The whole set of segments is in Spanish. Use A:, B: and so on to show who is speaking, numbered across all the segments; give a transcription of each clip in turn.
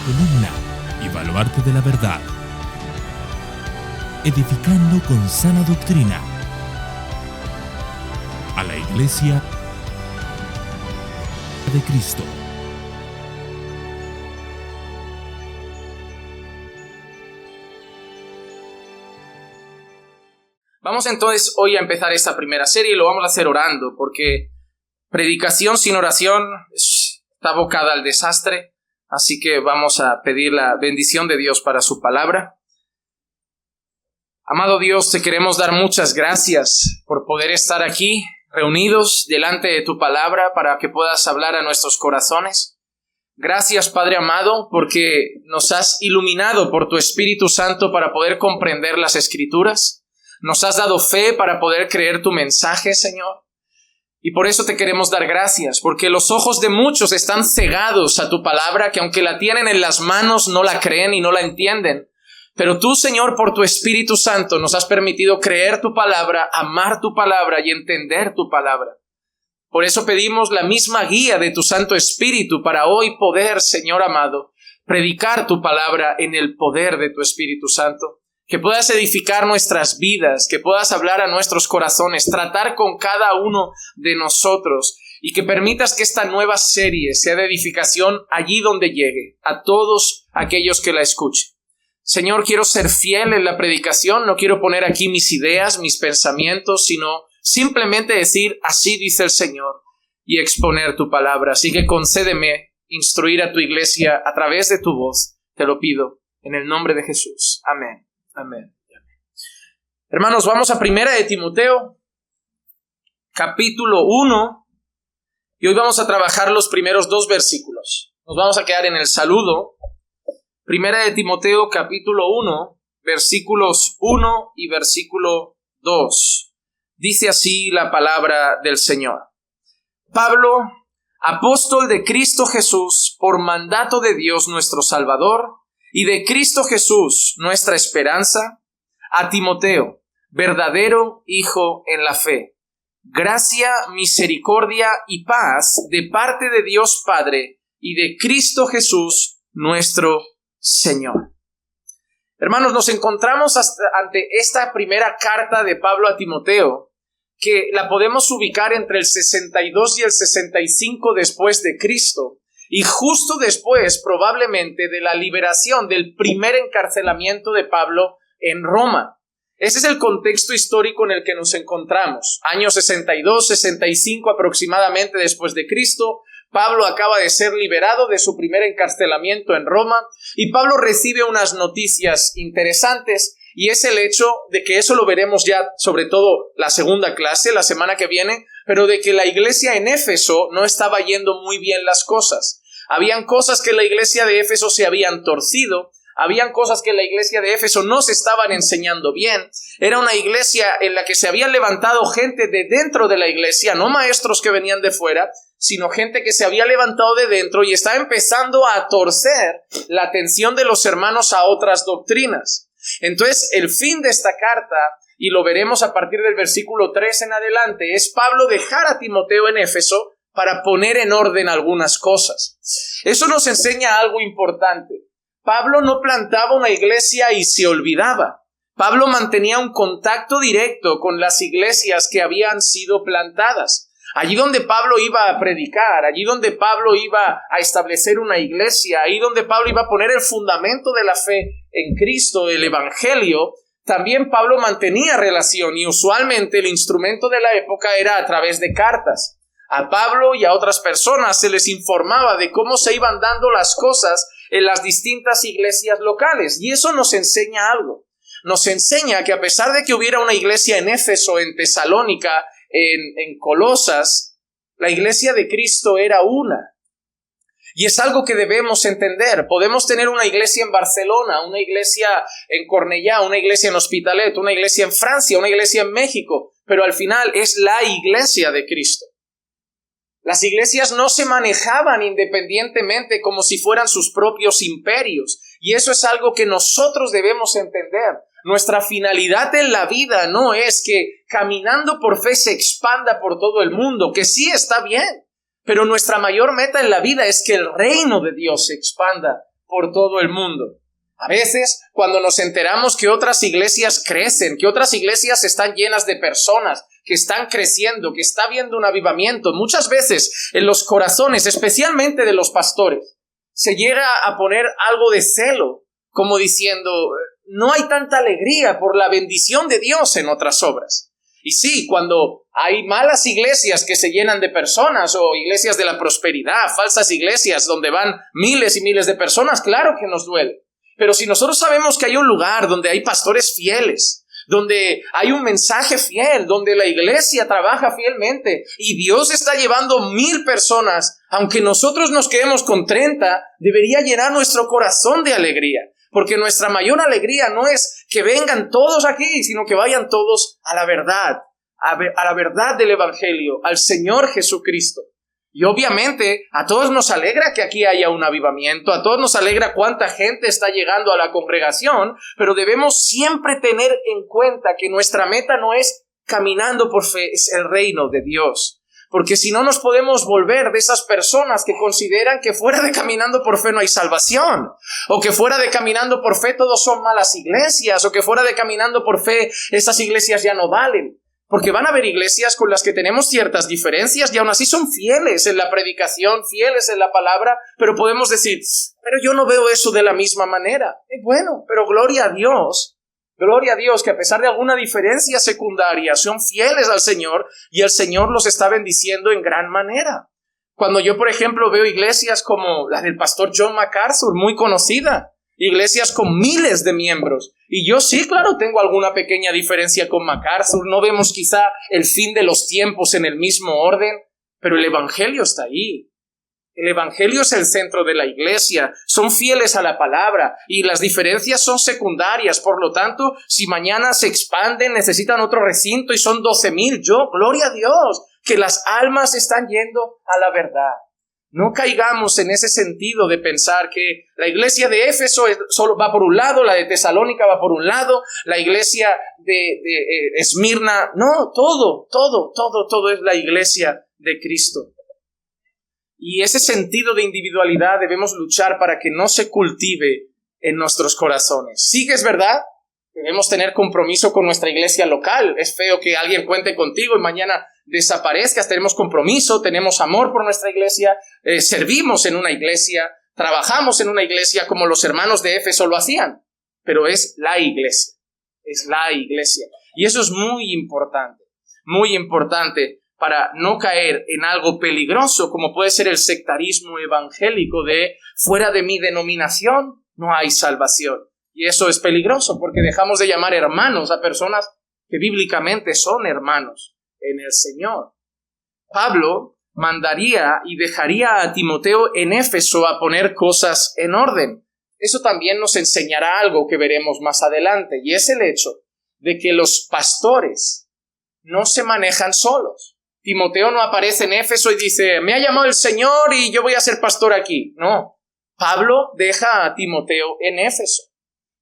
A: columna y baluarte de la verdad, edificando con sana doctrina a la Iglesia de Cristo.
B: Vamos entonces hoy a empezar esta primera serie y lo vamos a hacer orando, porque predicación sin oración está abocada al desastre, así que vamos a pedir la bendición de Dios para su palabra. Amado Dios, te queremos dar muchas gracias por poder estar aquí reunidos delante de tu palabra para que puedas hablar a nuestros corazones. Gracias, Padre amado, porque nos has iluminado por tu Espíritu Santo para poder comprender las Escrituras. Nos has dado fe para poder creer tu mensaje, Señor. Y por eso te queremos dar gracias, porque los ojos de muchos están cegados a tu palabra, que aunque la tienen en las manos, no la creen y no la entienden. Pero tú, Señor, por tu Espíritu Santo, nos has permitido creer tu palabra, amar tu palabra y entender tu palabra. Por eso pedimos la misma guía de tu Santo Espíritu para hoy poder, Señor amado, predicar tu palabra en el poder de tu Espíritu Santo. Que puedas edificar nuestras vidas, que puedas hablar a nuestros corazones, tratar con cada uno de nosotros y que permitas que esta nueva serie sea de edificación allí donde llegue, a todos aquellos que la escuchen. Señor, quiero ser fiel en la predicación, no quiero poner aquí mis ideas, mis pensamientos, sino simplemente decir, así dice el Señor, y exponer tu palabra. Así que concédeme instruir a tu iglesia a través de tu voz, te lo pido, en el nombre de Jesús. Amén. Amén. Hermanos, vamos a Primera de Timoteo, capítulo 1, y hoy vamos a trabajar los primeros 2 versículos. Nos vamos a quedar en el saludo. Primera de Timoteo, capítulo 1, versículos 1 y versículo 2. Dice así la palabra del Señor. Pablo, apóstol de Cristo Jesús, por mandato de Dios nuestro Salvador, y de Cristo Jesús, nuestra esperanza, a Timoteo, verdadero hijo en la fe. Gracia, misericordia y paz de parte de Dios Padre y de Cristo Jesús, nuestro Señor. Hermanos, nos encontramos ante esta primera carta de Pablo a Timoteo, que la podemos ubicar entre el 62 y el 65 después de Cristo. Y justo después, probablemente, de la liberación del primer encarcelamiento de Pablo en Roma. Ese es el contexto histórico en el que nos encontramos. Año 62, 65 aproximadamente después de Cristo, Pablo acaba de ser liberado de su primer encarcelamiento en Roma y Pablo recibe unas noticias interesantes y es el hecho de que eso lo veremos ya sobre todo la segunda clase, la semana que viene, pero de que la iglesia en Éfeso no estaba yendo muy bien las cosas. Habían cosas que la iglesia de Éfeso se habían torcido, habían cosas que la iglesia de Éfeso no se estaban enseñando bien. Era una iglesia en la que se habían levantado gente de dentro de la iglesia, no maestros que venían de fuera, sino gente que se había levantado de dentro y estaba empezando a torcer la atención de los hermanos a otras doctrinas. Entonces, el fin de esta carta, y lo veremos a partir del versículo 3 en adelante, es Pablo dejar a Timoteo en Éfeso para poner en orden algunas cosas. Eso nos enseña algo importante. Pablo no plantaba una iglesia y se olvidaba. Pablo mantenía un contacto directo con las iglesias que habían sido plantadas. Allí donde Pablo iba a predicar, allí donde Pablo iba a establecer una iglesia, ahí donde Pablo iba a poner el fundamento de la fe en Cristo, el Evangelio, también Pablo mantenía relación y usualmente el instrumento de la época era a través de cartas. A Pablo y a otras personas se les informaba de cómo se iban dando las cosas en las distintas iglesias locales. Y eso nos enseña algo. Nos enseña que a pesar de que hubiera una iglesia en Éfeso, en Tesalónica, en Colosas, la iglesia de Cristo era una. Y es algo que debemos entender. Podemos tener una iglesia en Barcelona, una iglesia en Cornellá, una iglesia en Hospitalet, una iglesia en Francia, una iglesia en México, pero al final es la iglesia de Cristo. Las iglesias no se manejaban independientemente como si fueran sus propios imperios. Y eso es algo que nosotros debemos entender. Nuestra finalidad en la vida no es que caminando por fe se expanda por todo el mundo, que sí está bien. Pero nuestra mayor meta en la vida es que el reino de Dios se expanda por todo el mundo. A veces, cuando nos enteramos que otras iglesias crecen, que otras iglesias están llenas de personas, que están creciendo, que está habiendo un avivamiento, muchas veces en los corazones, especialmente de los pastores, se llega a poner algo de celo, como diciendo, no hay tanta alegría por la bendición de Dios en otras obras. Y sí, cuando hay malas iglesias que se llenan de personas, o iglesias de la prosperidad, falsas iglesias donde van miles y miles de personas, claro que nos duele. Pero si nosotros sabemos que hay un lugar donde hay pastores fieles, donde hay un mensaje fiel, donde la iglesia trabaja fielmente y Dios está llevando 1,000 personas, aunque nosotros nos quedemos con 30, debería llenar nuestro corazón de alegría. Porque nuestra mayor alegría no es que vengan todos aquí, sino que vayan todos a la verdad, a la verdad del Evangelio, al Señor Jesucristo. Y obviamente a todos nos alegra que aquí haya un avivamiento, a todos nos alegra cuánta gente está llegando a la congregación, pero debemos siempre tener en cuenta que nuestra meta no es caminando por fe, es el reino de Dios. Porque si no nos podemos volver de esas personas que consideran que fuera de caminando por fe no hay salvación, o que fuera de caminando por fe todos son malas iglesias, o que fuera de caminando por fe esas iglesias ya no valen. Porque van a haber iglesias con las que tenemos ciertas diferencias y aún así son fieles en la predicación, fieles en la palabra, pero podemos decir, pero yo no veo eso de la misma manera. Bueno, pero gloria a Dios que a pesar de alguna diferencia secundaria son fieles al Señor y el Señor los está bendiciendo en gran manera. Cuando yo, por ejemplo, veo iglesias como la del pastor John MacArthur, muy conocida, iglesias con miles de miembros. Y yo sí, claro, tengo alguna pequeña diferencia con MacArthur. No vemos quizá el fin de los tiempos en el mismo orden, pero el Evangelio está ahí. El Evangelio es el centro de la iglesia. Son fieles a la palabra y las diferencias son secundarias. Por lo tanto, si mañana se expanden, necesitan otro recinto y son 12,000, gloria a Dios, que las almas están yendo a la verdad. No caigamos en ese sentido de pensar que la iglesia de Éfeso solo va por un lado, la de Tesalónica va por un lado, la iglesia de Esmirna, no, todo es la iglesia de Cristo. Y ese sentido de individualidad debemos luchar para que no se cultive en nuestros corazones. Sí que es verdad, debemos tener compromiso con nuestra iglesia local. Es feo que alguien cuente contigo y mañana desaparezcas. Tenemos compromiso, tenemos amor por nuestra iglesia, servimos en una iglesia, trabajamos en una iglesia como los hermanos de Éfeso lo hacían. Pero es la iglesia. Y eso es muy importante para no caer en algo peligroso como puede ser el sectarismo evangélico de fuera de mi denominación no hay salvación. Y eso es peligroso porque dejamos de llamar hermanos a personas que bíblicamente son hermanos en el Señor. Pablo mandaría y dejaría a Timoteo en Éfeso a poner cosas en orden. Eso también nos enseñará algo que veremos más adelante, y es el hecho de que los pastores no se manejan solos. Timoteo no aparece en Éfeso y dice, me ha llamado el Señor y yo voy a ser pastor aquí. No, Pablo deja a Timoteo en Éfeso.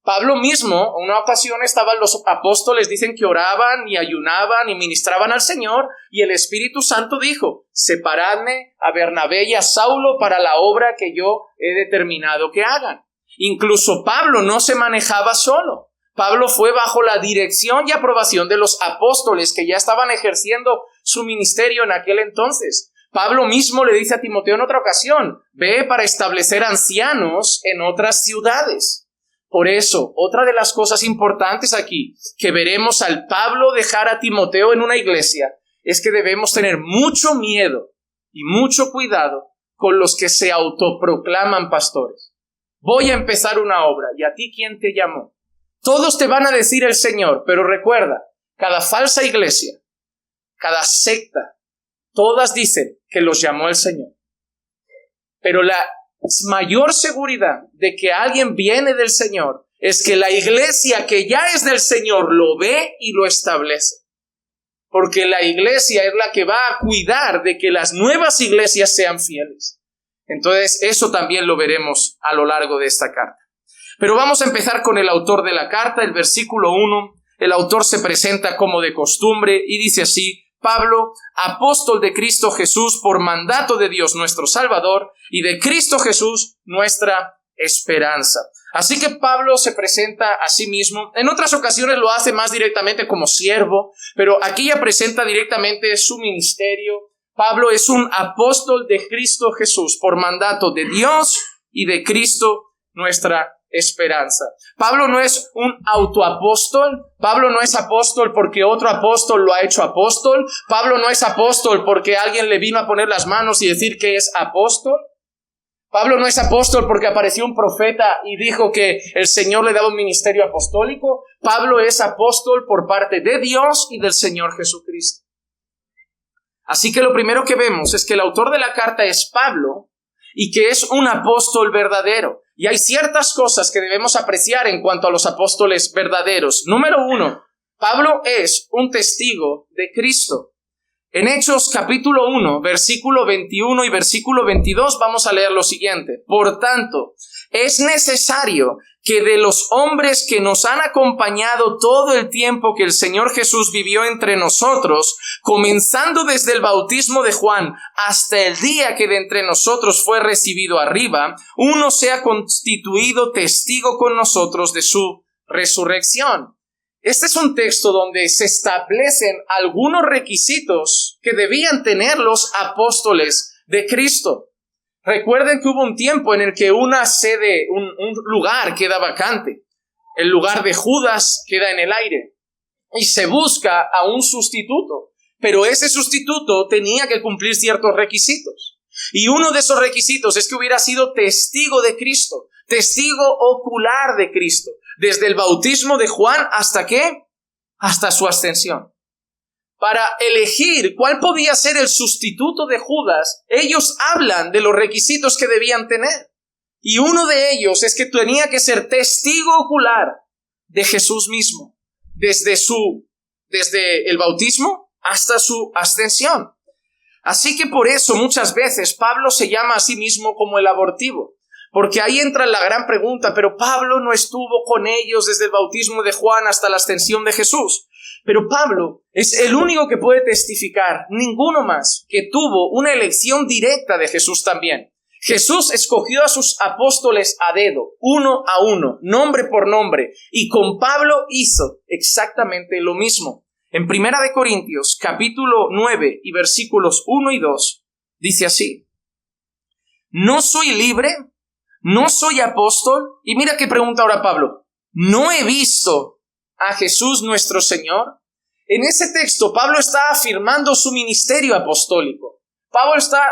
B: Pablo mismo, en una ocasión estaban los apóstoles, dicen que oraban y ayunaban y ministraban al Señor, y el Espíritu Santo dijo, separadme a Bernabé y a Saulo para la obra que yo he determinado que hagan. Incluso Pablo no se manejaba solo. Pablo fue bajo la dirección y aprobación de los apóstoles que ya estaban ejerciendo su ministerio en aquel entonces. Pablo mismo le dice a Timoteo en otra ocasión, ve para establecer ancianos en otras ciudades. Por eso, otra de las cosas importantes aquí que veremos al Pablo dejar a Timoteo en una iglesia es que debemos tener mucho miedo y mucho cuidado con los que se autoproclaman pastores. Voy a empezar una obra, ¿y a ti quién te llamó? Todos te van a decir el Señor, pero recuerda, cada falsa iglesia, cada secta, todas dicen que los llamó el Señor. Pero la mayor seguridad de que alguien viene del Señor es que la iglesia que ya es del Señor lo ve y lo establece. Porque la iglesia es la que va a cuidar de que las nuevas iglesias sean fieles. Entonces, eso también lo veremos a lo largo de esta carta. Pero vamos a empezar con el autor de la carta, el versículo 1. El autor se presenta como de costumbre y dice así, Pablo, apóstol de Cristo Jesús por mandato de Dios nuestro Salvador y de Cristo Jesús nuestra esperanza. Así que Pablo se presenta a sí mismo. En otras ocasiones lo hace más directamente como siervo, pero aquí ya presenta directamente su ministerio. Pablo es un apóstol de Cristo Jesús por mandato de Dios y de Cristo nuestra esperanza. Pablo no es un autoapóstol. Pablo no es apóstol porque otro apóstol lo ha hecho apóstol. Pablo no es apóstol porque alguien le vino a poner las manos y decir que es apóstol. Pablo no es apóstol porque apareció un profeta y dijo que el Señor le daba un ministerio apostólico. Pablo es apóstol por parte de Dios y del Señor Jesucristo. Así que lo primero que vemos es que el autor de la carta es Pablo y que es un apóstol verdadero. Y hay ciertas cosas que debemos apreciar en cuanto a los apóstoles verdaderos. Número 1, Pablo es un testigo de Cristo. En Hechos capítulo 1, versículo 21 y versículo 22 vamos a leer lo siguiente. Por tanto, es necesario que de los hombres que nos han acompañado todo el tiempo que el Señor Jesús vivió entre nosotros, comenzando desde el bautismo de Juan hasta el día que de entre nosotros fue recibido arriba, uno sea constituido testigo con nosotros de su resurrección. Este es un texto donde se establecen algunos requisitos que debían tener los apóstoles de Cristo. Recuerden que hubo un tiempo en el que una sede, un lugar queda vacante. El lugar de Judas queda en el aire y se busca a un sustituto. Pero ese sustituto tenía que cumplir ciertos requisitos. Y uno de esos requisitos es que hubiera sido testigo de Cristo, testigo ocular de Cristo. Desde el bautismo de Juan ¿hasta qué? Hasta su ascensión. Para elegir cuál podía ser el sustituto de Judas, ellos hablan de los requisitos que debían tener. Y uno de ellos es que tenía que ser testigo ocular de Jesús mismo, desde el bautismo hasta su ascensión. Así que por eso muchas veces Pablo se llama a sí mismo como el abortivo. Porque ahí entra la gran pregunta, pero Pablo no estuvo con ellos desde el bautismo de Juan hasta la ascensión de Jesús. Pero Pablo es el único que puede testificar, ninguno más, que tuvo una elección directa de Jesús también. Jesús escogió a sus apóstoles a dedo, uno a uno, nombre por nombre, y con Pablo hizo exactamente lo mismo. En 1 Corintios, capítulo 9 y versículos 1 y 2, dice así: ¿No soy libre? ¿No soy apóstol? Y mira qué pregunta ahora Pablo. ¿No he visto a Jesús nuestro Señor? En ese texto Pablo está afirmando su ministerio apostólico. Pablo está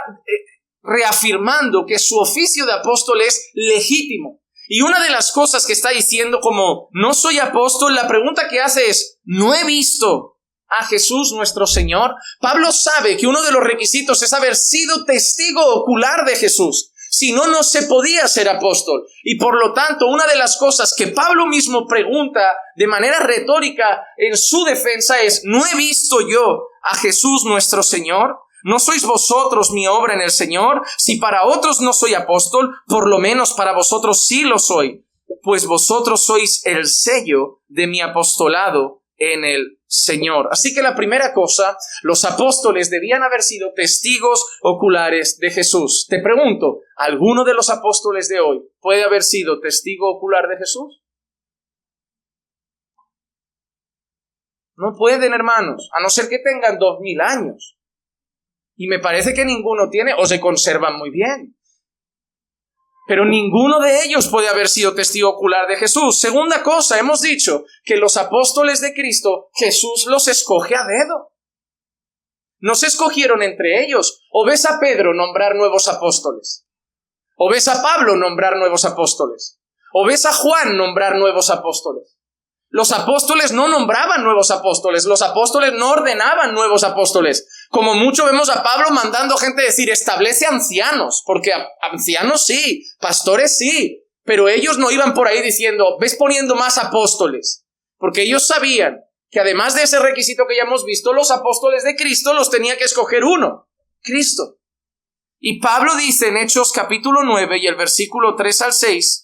B: reafirmando que su oficio de apóstol es legítimo. Y una de las cosas que está diciendo como no soy apóstol, la pregunta que hace es, ¿no he visto a Jesús nuestro Señor? Pablo sabe que uno de los requisitos es haber sido testigo ocular de Jesús. Si no, no se podía ser apóstol. Y por lo tanto, una de las cosas que Pablo mismo pregunta de manera retórica en su defensa es, ¿no he visto yo a Jesús nuestro Señor? ¿No sois vosotros mi obra en el Señor? Si para otros no soy apóstol, por lo menos para vosotros sí lo soy, pues vosotros sois el sello de mi apostolado en el Señor. Así que la primera cosa, los apóstoles debían haber sido testigos oculares de Jesús. Te pregunto, ¿alguno de los apóstoles de hoy puede haber sido testigo ocular de Jesús? No pueden, hermanos, a no ser que tengan 2000 años. Y me parece que ninguno tiene, o se conservan muy bien. Pero ninguno de ellos puede haber sido testigo ocular de Jesús. Segunda cosa, hemos dicho que los apóstoles de Cristo, Jesús los escoge a dedo. No se escogieron entre ellos. O ves a Pedro nombrar nuevos apóstoles. O ves a Pablo nombrar nuevos apóstoles. O ves a Juan nombrar nuevos apóstoles. Los apóstoles no nombraban nuevos apóstoles. Los apóstoles no ordenaban nuevos apóstoles. Como mucho vemos a Pablo mandando gente a decir, establece ancianos. Porque ancianos sí, pastores sí. Pero ellos no iban por ahí diciendo, ves poniendo más apóstoles. Porque ellos sabían que además de ese requisito que ya hemos visto, los apóstoles de Cristo los tenía que escoger uno, Cristo. Y Pablo dice en Hechos capítulo 9 y el versículo 3 al 6,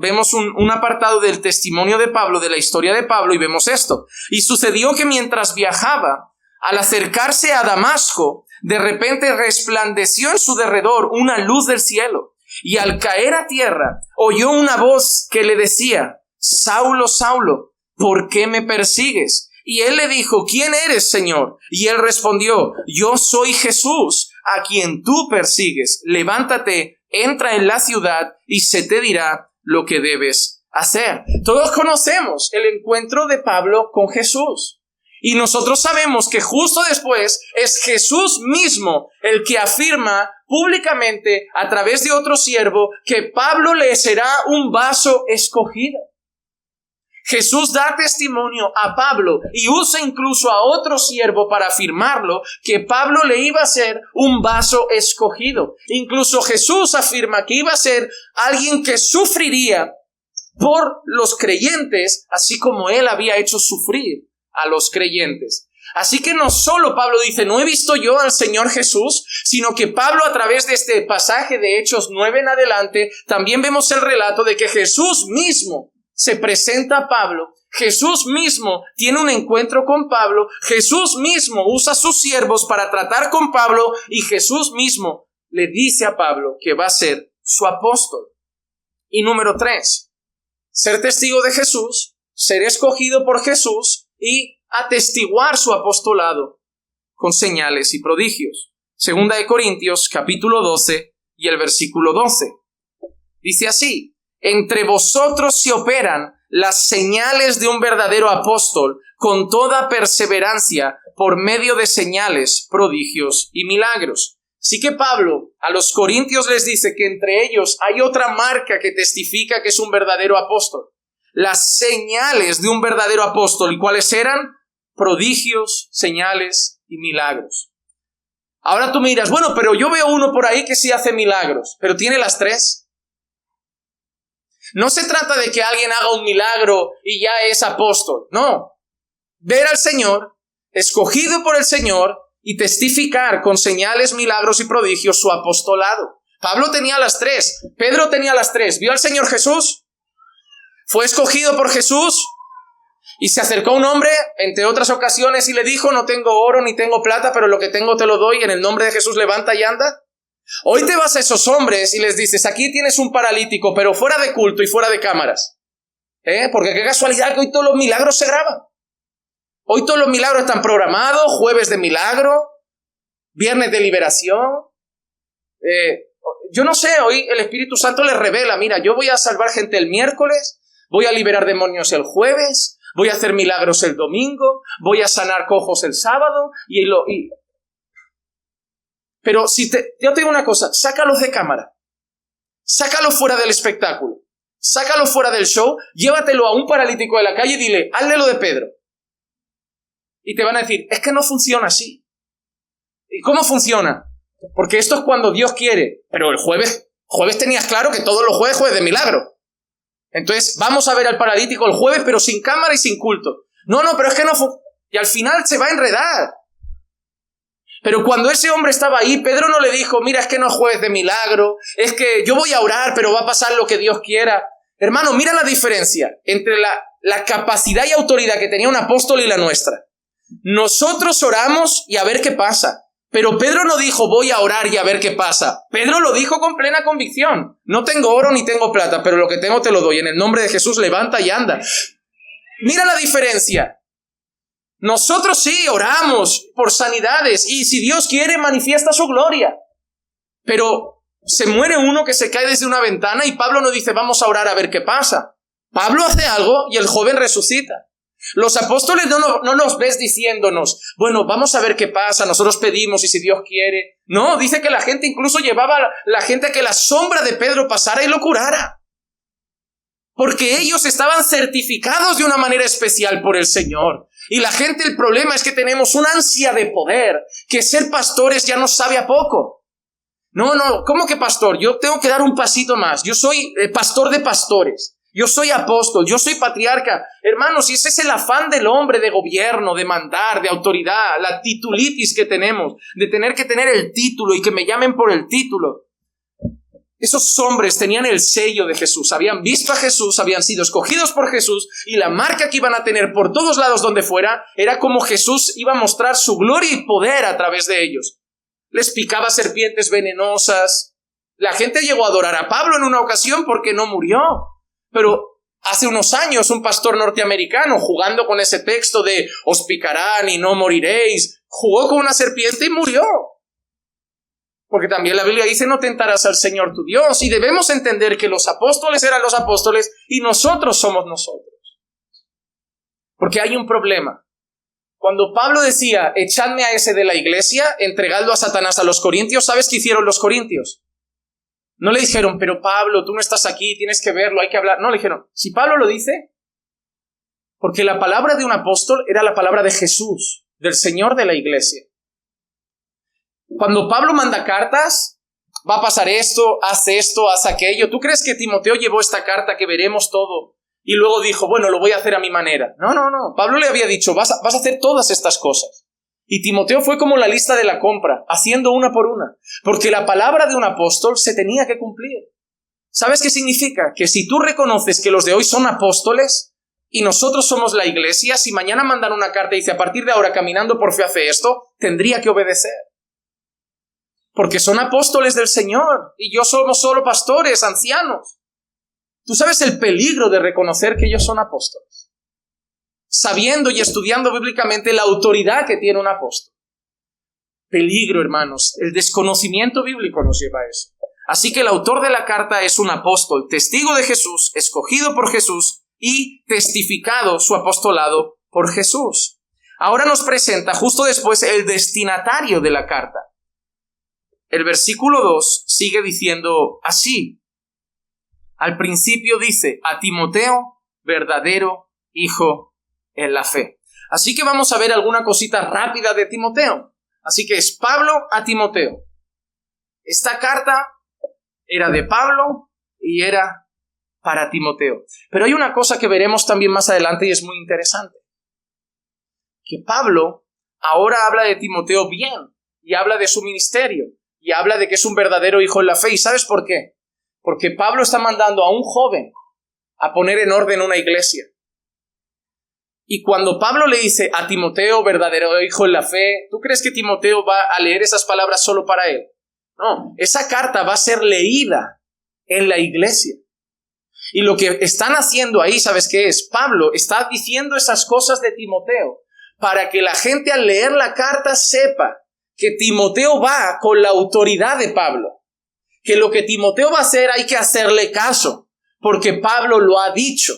B: vemos un apartado del testimonio de Pablo, de la historia de Pablo, y vemos esto. Y sucedió que mientras viajaba, al acercarse a Damasco, de repente resplandeció en su derredor una luz del cielo. Y al caer a tierra, oyó una voz que le decía: Saulo, Saulo, ¿por qué me persigues? Y él le dijo: ¿Quién eres, Señor? Y él respondió: Yo soy Jesús, a quien tú persigues. Levántate, entra en la ciudad y se te dirá lo que debes hacer. Todos conocemos el encuentro de Pablo con Jesús. Y nosotros sabemos que justo después es Jesús mismo el que afirma públicamente a través de otro siervo que Pablo le será un vaso escogido. Jesús da testimonio a Pablo y usa incluso a otro siervo para afirmarlo, que Pablo le iba a ser un vaso escogido. Incluso Jesús afirma que iba a ser alguien que sufriría por los creyentes, así como él había hecho sufrir a los creyentes. Así que no solo Pablo dice: no he visto yo al Señor Jesús, sino que Pablo, a través de este pasaje de Hechos 9 en adelante, también vemos el relato de que Jesús mismo se presenta a Pablo, Jesús mismo tiene un encuentro con Pablo, Jesús mismo usa a sus siervos para tratar con Pablo, y Jesús mismo le dice a Pablo que va a ser su apóstol. Y número 3, ser testigo de Jesús, ser escogido por Jesús y atestiguar su apostolado con señales y prodigios. Segunda de Corintios, capítulo 12 y el versículo 12. Dice así: entre vosotros se operan las señales de un verdadero apóstol con toda perseverancia por medio de señales, prodigios y milagros. Así que Pablo a los corintios les dice que entre ellos hay otra marca que testifica que es un verdadero apóstol. Las señales de un verdadero apóstol. ¿Y cuáles eran? Prodigios, señales y milagros. Ahora tú miras: bueno, pero yo veo uno por ahí que sí hace milagros, pero ¿tiene las tres? No se trata de que alguien haga un milagro y ya es apóstol. No. Ver al Señor, escogido por el Señor, y testificar con señales, milagros y prodigios su apostolado. Pablo tenía las tres. Pedro tenía las tres. ¿Vio al Señor Jesús? Fue escogido por Jesús. Y se acercó un hombre, entre otras ocasiones, y le dijo: no tengo oro ni tengo plata, pero lo que tengo te lo doy. En el nombre de Jesús levanta y anda. Hoy te vas a esos hombres y les dices: aquí tienes un paralítico, pero fuera de culto y fuera de cámaras. Porque qué casualidad que hoy todos los milagros se graban. Hoy todos los milagros están programados: jueves de milagro, viernes de liberación. Yo no sé, hoy el Espíritu Santo les revela: mira, yo voy a salvar gente el miércoles, voy a liberar demonios el jueves, voy a hacer milagros el domingo, voy a sanar cojos el sábado Pero yo te digo una cosa: sácalos de cámara, sácalos fuera del espectáculo, sácalos fuera del show, llévatelo a un paralítico de la calle y dile: hazle lo de Pedro. Y te van a decir: es que no funciona así. ¿Y cómo funciona? Porque esto es cuando Dios quiere. Pero el jueves tenías claro que todos los jueves de milagro. Entonces vamos a ver al paralítico el jueves, pero sin cámara y sin culto. No, pero es que no funciona. Y al final se va a enredar. Pero cuando ese hombre estaba ahí, Pedro no le dijo: mira, es que no es jueves de milagro, es que yo voy a orar, pero va a pasar lo que Dios quiera. Hermano, mira la diferencia entre la capacidad y autoridad que tenía un apóstol y la nuestra. Nosotros oramos y a ver qué pasa. Pero Pedro no dijo: voy a orar y a ver qué pasa. Pedro lo dijo con plena convicción: no tengo oro ni tengo plata, pero lo que tengo te lo doy. En el nombre de Jesús levanta y anda. Mira la diferencia. Nosotros sí oramos por sanidades y si Dios quiere manifiesta su gloria. Pero se muere uno que se cae desde una ventana y Pablo no dice: vamos a orar a ver qué pasa. Pablo hace algo y el joven resucita. Los apóstoles no nos ves diciéndonos: bueno, vamos a ver qué pasa, nosotros pedimos y si Dios quiere. No, dice que la gente incluso llevaba a la gente a que la sombra de Pedro pasara y lo curara. Porque ellos estaban certificados de una manera especial por el Señor. Y la gente, el problema es que tenemos una ansia de poder, que ser pastores ya nos sabe a poco. No, ¿cómo que pastor? Yo tengo que dar un pasito más. Yo soy pastor de pastores. Yo soy apóstol, yo soy patriarca. Hermanos, y ese es el afán del hombre de gobierno, de mandar, de autoridad, la titulitis que tenemos, de tener que tener el título y que me llamen por el título. Esos hombres tenían el sello de Jesús, habían visto a Jesús, habían sido escogidos por Jesús y la marca que iban a tener por todos lados donde fuera era como Jesús iba a mostrar su gloria y poder a través de ellos. Les picaba serpientes venenosas, La gente llegó a adorar a Pablo en una ocasión porque no murió. Pero hace unos años un pastor norteamericano, jugando con ese texto de os picarán y no moriréis, jugó con una serpiente y murió. Porque también la Biblia dice no tentarás al Señor tu Dios. Y debemos entender que los apóstoles eran los apóstoles y nosotros somos nosotros. Porque hay un problema. Cuando Pablo decía, echadme a ese de la iglesia, entregadlo a Satanás a los corintios, ¿sabes qué hicieron los corintios? No le dijeron, pero Pablo, tú no estás aquí, tienes que verlo, hay que hablar. No, le dijeron, si Pablo lo dice, porque la palabra de un apóstol era la palabra de Jesús, del Señor de la iglesia. Cuando Pablo manda cartas, va a pasar esto, haz aquello. ¿Tú crees que Timoteo llevó esta carta que veremos todo y luego dijo, bueno, lo voy a hacer a mi manera? No. Pablo le había dicho, vas a hacer todas estas cosas. Y Timoteo fue como la lista de la compra, haciendo una por una, porque la palabra de un apóstol se tenía que cumplir. ¿Sabes qué significa? Que si tú reconoces que los de hoy son apóstoles y nosotros somos la iglesia, si mañana mandan una carta y dice, a partir de ahora caminando por fe hace esto, tendría que obedecer. Porque son apóstoles del Señor y yo somos solo pastores, ancianos. ¿Tú sabes el peligro de reconocer que ellos son apóstoles? Sabiendo y estudiando bíblicamente la autoridad que tiene un apóstol. Peligro, hermanos. El desconocimiento bíblico nos lleva a eso. Así que el autor de la carta es un apóstol, testigo de Jesús, escogido por Jesús y testificado su apostolado por Jesús. Ahora nos presenta justo después el destinatario de la carta. El versículo 2 sigue diciendo así. Al principio dice, a Timoteo, verdadero hijo en la fe. Así que vamos a ver alguna cosita rápida de Timoteo. Así que es Pablo a Timoteo. Esta carta era de Pablo y era para Timoteo. Pero hay una cosa que veremos también más adelante y es muy interesante. Que Pablo ahora habla de Timoteo bien y habla de su ministerio y habla de que es un verdadero hijo en la fe. ¿Y sabes por qué? Porque Pablo está mandando a un joven a poner en orden una iglesia. Y cuando Pablo le dice a Timoteo, verdadero hijo en la fe, ¿tú crees que Timoteo va a leer esas palabras solo para él? No, esa carta va a ser leída en la iglesia. Y lo que están haciendo ahí, ¿sabes qué es? Pablo está diciendo esas cosas de Timoteo para que la gente al leer la carta sepa que Timoteo va con la autoridad de Pablo. Que lo que Timoteo va a hacer hay que hacerle caso, porque Pablo lo ha dicho.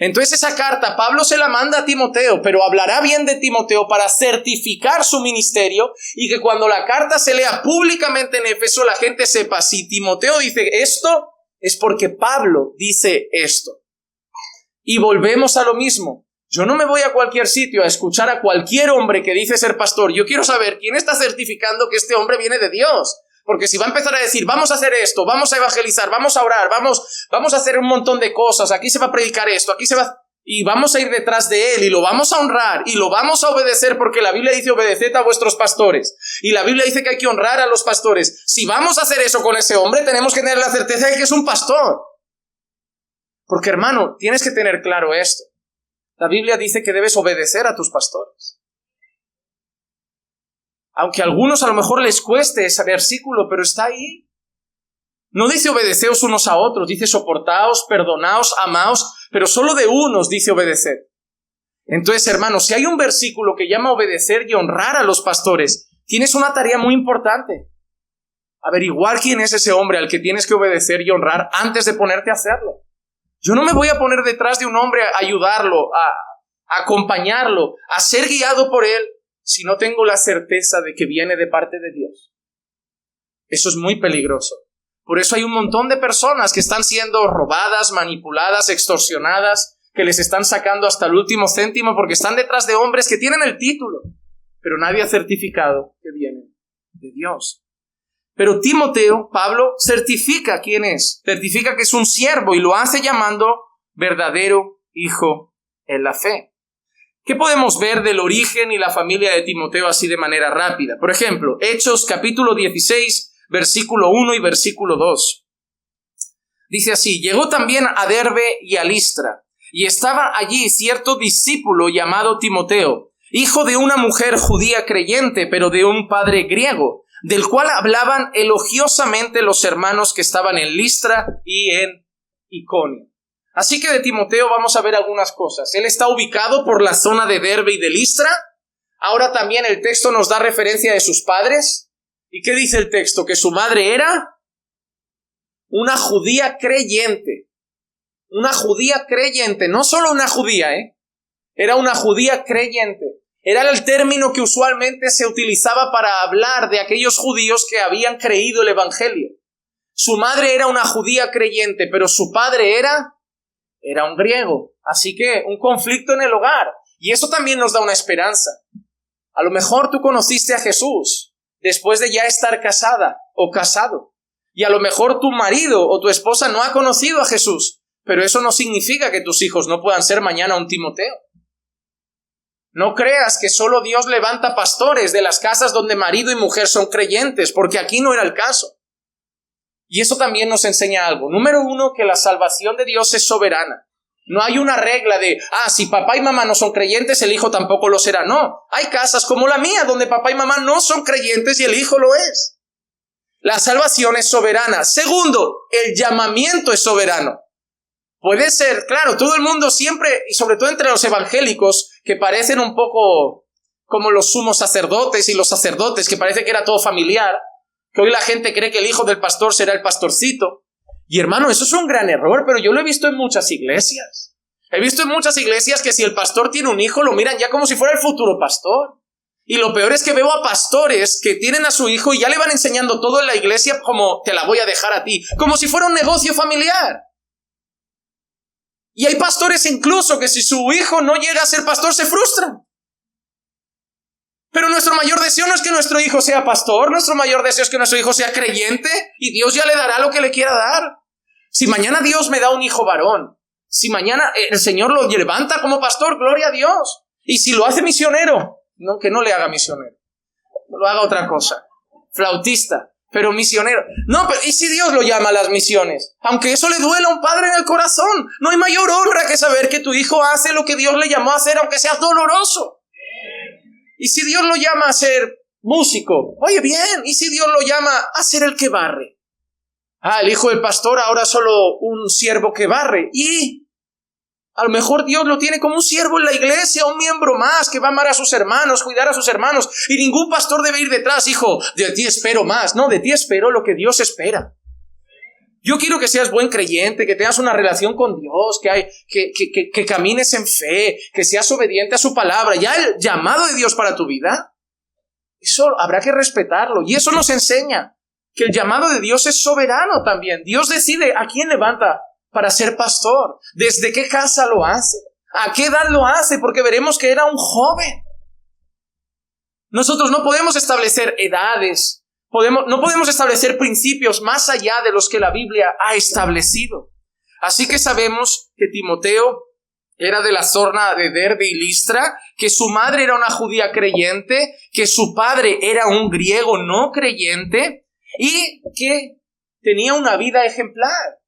B: Entonces esa carta Pablo se la manda a Timoteo, pero hablará bien de Timoteo para certificar su ministerio y que cuando la carta se lea públicamente en Éfeso la gente sepa si Timoteo dice esto es porque Pablo dice esto. Y volvemos a lo mismo. Yo no me voy a cualquier sitio a escuchar a cualquier hombre que dice ser pastor. Yo quiero saber quién está certificando que este hombre viene de Dios. Porque si va a empezar a decir, vamos a hacer esto, vamos a evangelizar, vamos a orar, vamos a hacer un montón de cosas, aquí se va a predicar esto, aquí se va... Y vamos a ir detrás de él y lo vamos a honrar y lo vamos a obedecer porque la Biblia dice obedeced a vuestros pastores. Y la Biblia dice que hay que honrar a los pastores. Si vamos a hacer eso con ese hombre, tenemos que tener la certeza de que es un pastor. Porque hermano, tienes que tener claro esto. La Biblia dice que debes obedecer a tus pastores. Aunque a algunos a lo mejor les cueste ese versículo, pero está ahí. No dice obedeceos unos a otros, dice soportaos, perdonaos, amaos, pero solo de unos dice obedecer. Entonces, hermanos, si hay un versículo que llama obedecer y honrar a los pastores, tienes una tarea muy importante. Averiguar quién es ese hombre al que tienes que obedecer y honrar antes de ponerte a hacerlo. Yo no me voy a poner detrás de un hombre a ayudarlo, a acompañarlo, a ser guiado por él, si no tengo la certeza de que viene de parte de Dios. Eso es muy peligroso. Por eso hay un montón de personas que están siendo robadas, manipuladas, extorsionadas, que les están sacando hasta el último céntimo porque están detrás de hombres que tienen el título, pero nadie ha certificado que vienen de Dios. Pero Timoteo, Pablo, certifica quién es. Certifica que es un siervo y lo hace llamando verdadero hijo en la fe. ¿Qué podemos ver del origen y la familia de Timoteo así de manera rápida? Por ejemplo, Hechos capítulo 16, versículo 1 y versículo 2. Dice así, llegó también a Derbe y a Listra, y estaba allí cierto discípulo llamado Timoteo, hijo de una mujer judía creyente, pero de un padre griego, del cual hablaban elogiosamente los hermanos que estaban en Listra y en Iconio. Así que de Timoteo vamos a ver algunas cosas. Él está ubicado por la zona de Derbe y de Listra. Ahora también el texto nos da referencia de sus padres. ¿Y qué dice el texto? Que su madre era una judía creyente. Una judía creyente, no solo una judía, era una judía creyente. Era el término que usualmente se utilizaba para hablar de aquellos judíos que habían creído el evangelio. Su madre era una judía creyente, pero su padre era un griego. Así que un conflicto en el hogar. Y eso también nos da una esperanza. A lo mejor tú conociste a Jesús después de ya estar casada o casado. Y a lo mejor tu marido o tu esposa no ha conocido a Jesús. Pero eso no significa que tus hijos no puedan ser mañana un Timoteo. No creas que solo Dios levanta pastores de las casas donde marido y mujer son creyentes, porque aquí no era el caso. Y eso también nos enseña algo. Número uno, que la salvación de Dios es soberana. No hay una regla de, si papá y mamá no son creyentes, el hijo tampoco lo será. No, hay casas como la mía, donde papá y mamá no son creyentes y el hijo lo es. La salvación es soberana. Segundo, el llamamiento es soberano. Puede ser, claro, todo el mundo siempre, y sobre todo entre los evangélicos, que parecen un poco como los sumos sacerdotes y los sacerdotes, que parece que era todo familiar, que hoy la gente cree que el hijo del pastor será el pastorcito. Y hermano, eso es un gran error, pero yo lo he visto en muchas iglesias. He visto en muchas iglesias que si el pastor tiene un hijo, lo miran ya como si fuera el futuro pastor. Y lo peor es que veo a pastores que tienen a su hijo y ya le van enseñando todo en la iglesia como te la voy a dejar a ti, como si fuera un negocio familiar. Y hay pastores incluso que si su hijo no llega a ser pastor se frustran. Pero nuestro mayor deseo no es que nuestro hijo sea pastor, nuestro mayor deseo es que nuestro hijo sea creyente y Dios ya le dará lo que le quiera dar. Si mañana Dios me da un hijo varón, si mañana el Señor lo levanta como pastor, gloria a Dios. Y si lo hace misionero, no, que no le haga misionero, lo haga otra cosa, flautista. Pero misionero. No, pero ¿y si Dios lo llama a las misiones? Aunque eso le duela a un padre en el corazón. No hay mayor honra que saber que tu hijo hace lo que Dios le llamó a hacer, aunque sea doloroso. ¿Y si Dios lo llama a ser músico? Oye, bien. ¿Y si Dios lo llama a ser el que barre? El hijo del pastor ahora solo un siervo que barre. Y a lo mejor Dios lo tiene como un siervo en la iglesia, un miembro más que va a amar a sus hermanos, cuidar a sus hermanos. Y ningún pastor debe ir detrás, hijo, de ti espero más. No, de ti espero lo que Dios espera. Yo quiero que seas buen creyente, que tengas una relación con Dios, que camines en fe, que seas obediente a su palabra. Ya el llamado de Dios para tu vida, eso habrá que respetarlo. Y eso nos enseña que el llamado de Dios es soberano también. Dios decide a quién levanta para ser pastor, desde qué casa lo hace, a qué edad lo hace, porque veremos que era un joven. Nosotros no podemos establecer edades, no podemos establecer principios más allá de los que la Biblia ha establecido. Así que sabemos que Timoteo era de la zona de Derbe y Listra, que su madre era una judía creyente, que su padre era un griego no creyente y que tenía una vida ejemplar.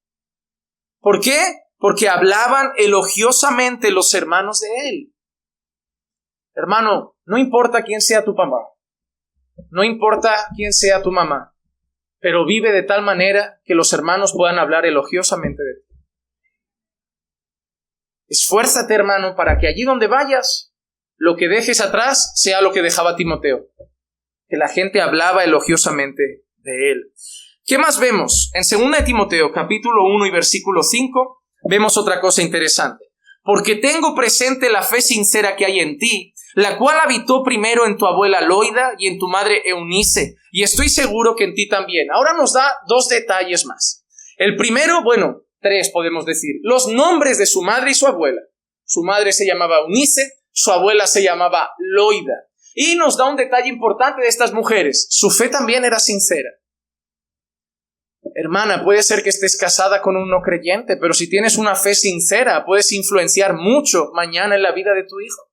B: ¿Por qué? Porque hablaban elogiosamente los hermanos de él. Hermano, no importa quién sea tu papá, no importa quién sea tu mamá, pero vive de tal manera que los hermanos puedan hablar elogiosamente de ti. Esfuérzate, hermano, para que allí donde vayas, lo que dejes atrás sea lo que dejaba Timoteo, que la gente hablaba elogiosamente de él. ¿Qué más vemos? En 2 de Timoteo, capítulo 1 y versículo 5, vemos otra cosa interesante. Porque tengo presente la fe sincera que hay en ti, la cual habitó primero en tu abuela Loida y en tu madre Eunice, y estoy seguro que en ti también. Ahora nos da 2 detalles más. El primero, 3 podemos decir, los nombres de su madre y su abuela. Su madre se llamaba Eunice, su abuela se llamaba Loida. Y nos da un detalle importante de estas mujeres. Su fe también era sincera. Hermana, puede ser que estés casada con un no creyente, pero si tienes una fe sincera, puedes influenciar mucho mañana en la vida de tu hijo.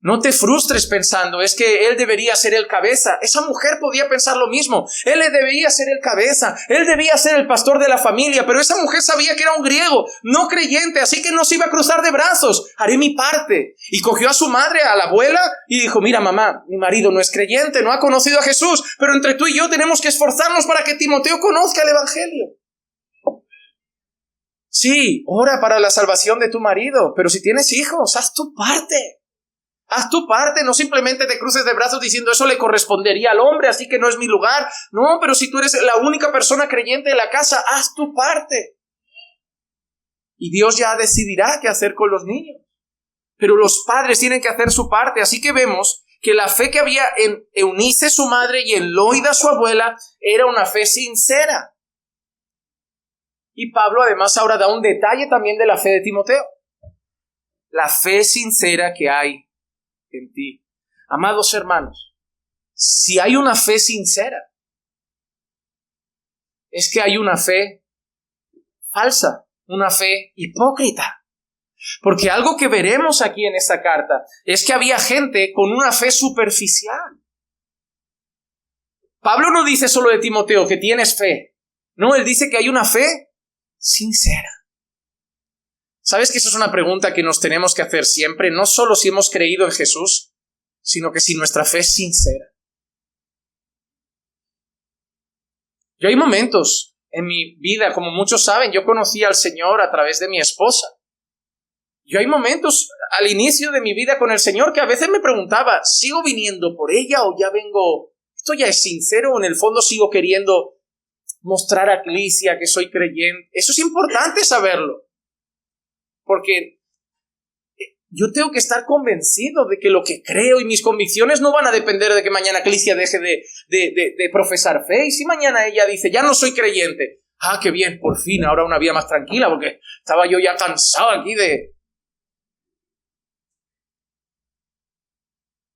B: No te frustres pensando, es que él debería ser el cabeza. Esa mujer podía pensar lo mismo. Él debía ser el cabeza. Él debía ser el pastor de la familia. Pero esa mujer sabía que era un griego, no creyente, así que no se iba a cruzar de brazos. Haré mi parte. Y cogió a su madre, a la abuela, y dijo, mira mamá, mi marido no es creyente, no ha conocido a Jesús, pero entre tú y yo tenemos que esforzarnos para que Timoteo conozca el evangelio. Sí, ora para la salvación de tu marido, pero si tienes hijos, haz tu parte. Haz tu parte, no simplemente te cruces de brazos diciendo eso le correspondería al hombre, así que no es mi lugar. No, pero si tú eres la única persona creyente de la casa, haz tu parte. Y Dios ya decidirá qué hacer con los niños. Pero los padres tienen que hacer su parte, así que vemos que la fe que había en Eunice, su madre, y en Loida, su abuela, era una fe sincera. Y Pablo además ahora da un detalle también de la fe de Timoteo. La fe sincera que hay en ti. Amados hermanos, si hay una fe sincera, es que hay una fe falsa, una fe hipócrita. Porque algo que veremos aquí en esta carta es que había gente con una fe superficial. Pablo no dice solo de Timoteo que tienes fe. No, él dice que hay una fe sincera. ¿Sabes que esa es una pregunta que nos tenemos que hacer siempre? No solo si hemos creído en Jesús, sino que si nuestra fe es sincera. Yo hay momentos en mi vida, como muchos saben, yo conocí al Señor a través de mi esposa. Yo hay momentos al inicio de mi vida con el Señor que a veces me preguntaba, ¿sigo viniendo por ella o ya vengo? ¿Esto ya es sincero o en el fondo sigo queriendo mostrar a la iglesia que soy creyente? Eso es importante saberlo. Porque yo tengo que estar convencido de que lo que creo y mis convicciones no van a depender de que mañana Clicia deje de profesar fe. Y si mañana ella dice, ya no soy creyente. Ah, qué bien, por fin, ahora una vida más tranquila, porque estaba yo ya cansado aquí de...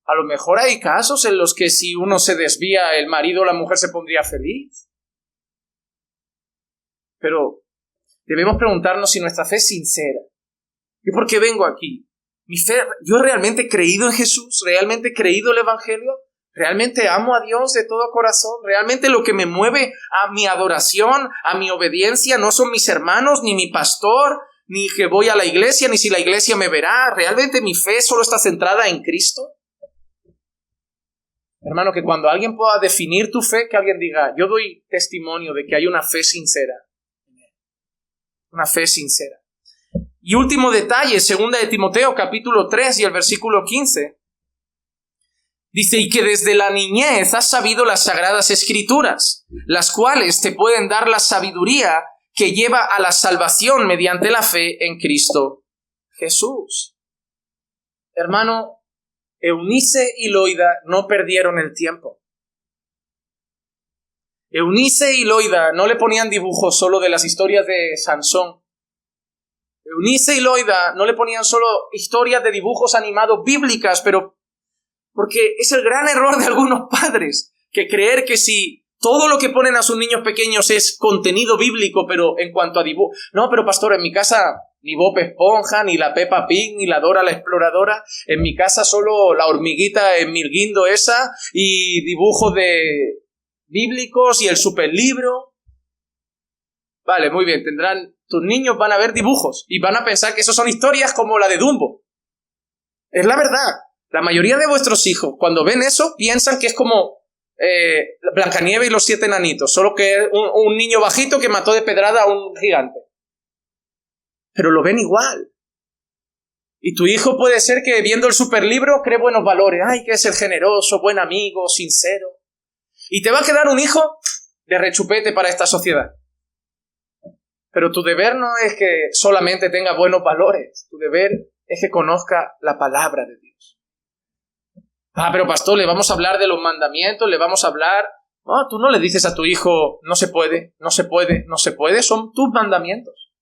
B: A lo mejor hay casos en los que si uno se desvía, el marido o la mujer se pondría feliz. Pero debemos preguntarnos si nuestra fe es sincera. ¿Y por qué vengo aquí? Mi fe, ¿yo realmente he creído en Jesús? ¿Realmente he creído el evangelio? ¿Realmente amo a Dios de todo corazón? ¿Realmente lo que me mueve a mi adoración, a mi obediencia, no son mis hermanos, ni mi pastor, ni que voy a la iglesia, ni si la iglesia me verá? ¿Realmente mi fe solo está centrada en Cristo? Hermano, que cuando alguien pueda definir tu fe, que alguien diga, yo doy testimonio de que hay una fe sincera. Una fe sincera. Y último detalle, 2 de Timoteo, capítulo 3 y el versículo 15. Dice, y que desde la niñez has sabido las sagradas escrituras, las cuales te pueden dar la sabiduría que lleva a la salvación mediante la fe en Cristo Jesús. Hermano, Eunice y Loida no perdieron el tiempo. Eunice y Loida no le ponían dibujos solo de las historias de Sansón. Eunice y Loida no le ponían solo historias de dibujos animados bíblicas, pero porque es el gran error de algunos padres, que creer que si todo lo que ponen a sus niños pequeños es contenido bíblico, pero en cuanto a dibujo... No, pero pastor, en mi casa ni Bob Esponja, ni la Peppa Pig, ni la Dora la Exploradora. En mi casa solo la hormiguita en Milguindo esa y dibujos de bíblicos y el superlibro. Vale, muy bien, tus niños van a ver dibujos y van a pensar que eso son historias como la de Dumbo. Es la verdad. La mayoría de vuestros hijos, cuando ven eso, piensan que es como Blancanieves y los 7 enanitos, solo que es un niño bajito que mató de pedrada a un gigante. Pero lo ven igual. Y tu hijo puede ser que viendo el superlibro cree buenos valores. Ay, que es el generoso, buen amigo, sincero. Y te va a quedar un hijo de rechupete para esta sociedad. Pero tu deber no es que solamente tenga buenos valores. Tu deber es que conozca la palabra de Dios. Ah, pero pastor, le vamos a hablar de los mandamientos, le vamos a hablar... No, tú no le dices a tu hijo, no se puede, no se puede, no se puede. Son tus mandamientos.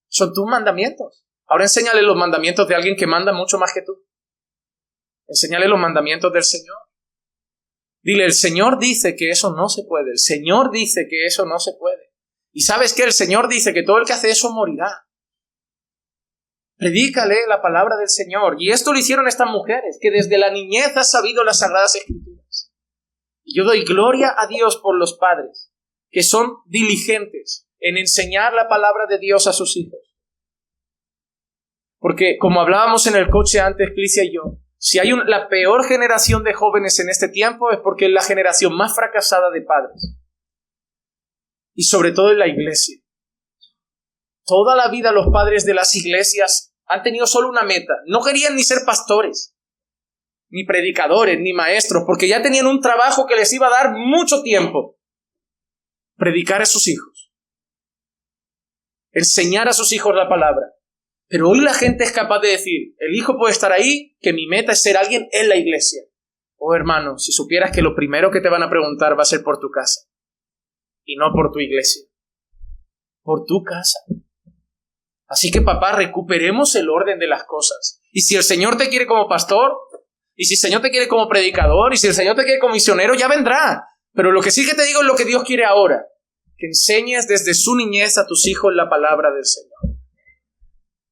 B: Son tus mandamientos. Ahora enséñale los mandamientos de alguien que manda mucho más que tú. Enséñale los mandamientos del Señor. Dile, el Señor dice que eso no se puede. El Señor dice que eso no se puede. Y ¿sabes qué? El Señor dice que todo el que hace eso morirá. Predícale la palabra del Señor. Y esto lo hicieron estas mujeres, que desde la niñez han sabido las Sagradas Escrituras. Y yo doy gloria a Dios por los padres, que son diligentes en enseñar la palabra de Dios a sus hijos. Porque, como hablábamos en el coche antes, Clicia y yo, si hay la peor generación de jóvenes en este tiempo es porque es la generación más fracasada de padres. Y sobre todo en la iglesia. Toda la vida los padres de las iglesias han tenido solo una meta. No querían ni ser pastores, ni predicadores, ni maestros, porque ya tenían un trabajo que les iba a dar mucho tiempo. Predicar a sus hijos. Enseñar a sus hijos la palabra. Pero hoy la gente es capaz de decir, el hijo puede estar ahí, que mi meta es ser alguien en la iglesia. Oh hermano, si supieras que lo primero que te van a preguntar va a ser por tu casa. Y no por tu iglesia. Por tu casa. Así que papá, recuperemos el orden de las cosas. Y si el Señor te quiere como pastor, y si el Señor te quiere como predicador, y si el Señor te quiere como misionero, ya vendrá. Pero lo que sí que te digo es lo que Dios quiere ahora. Que enseñes desde su niñez a tus hijos la palabra del Señor.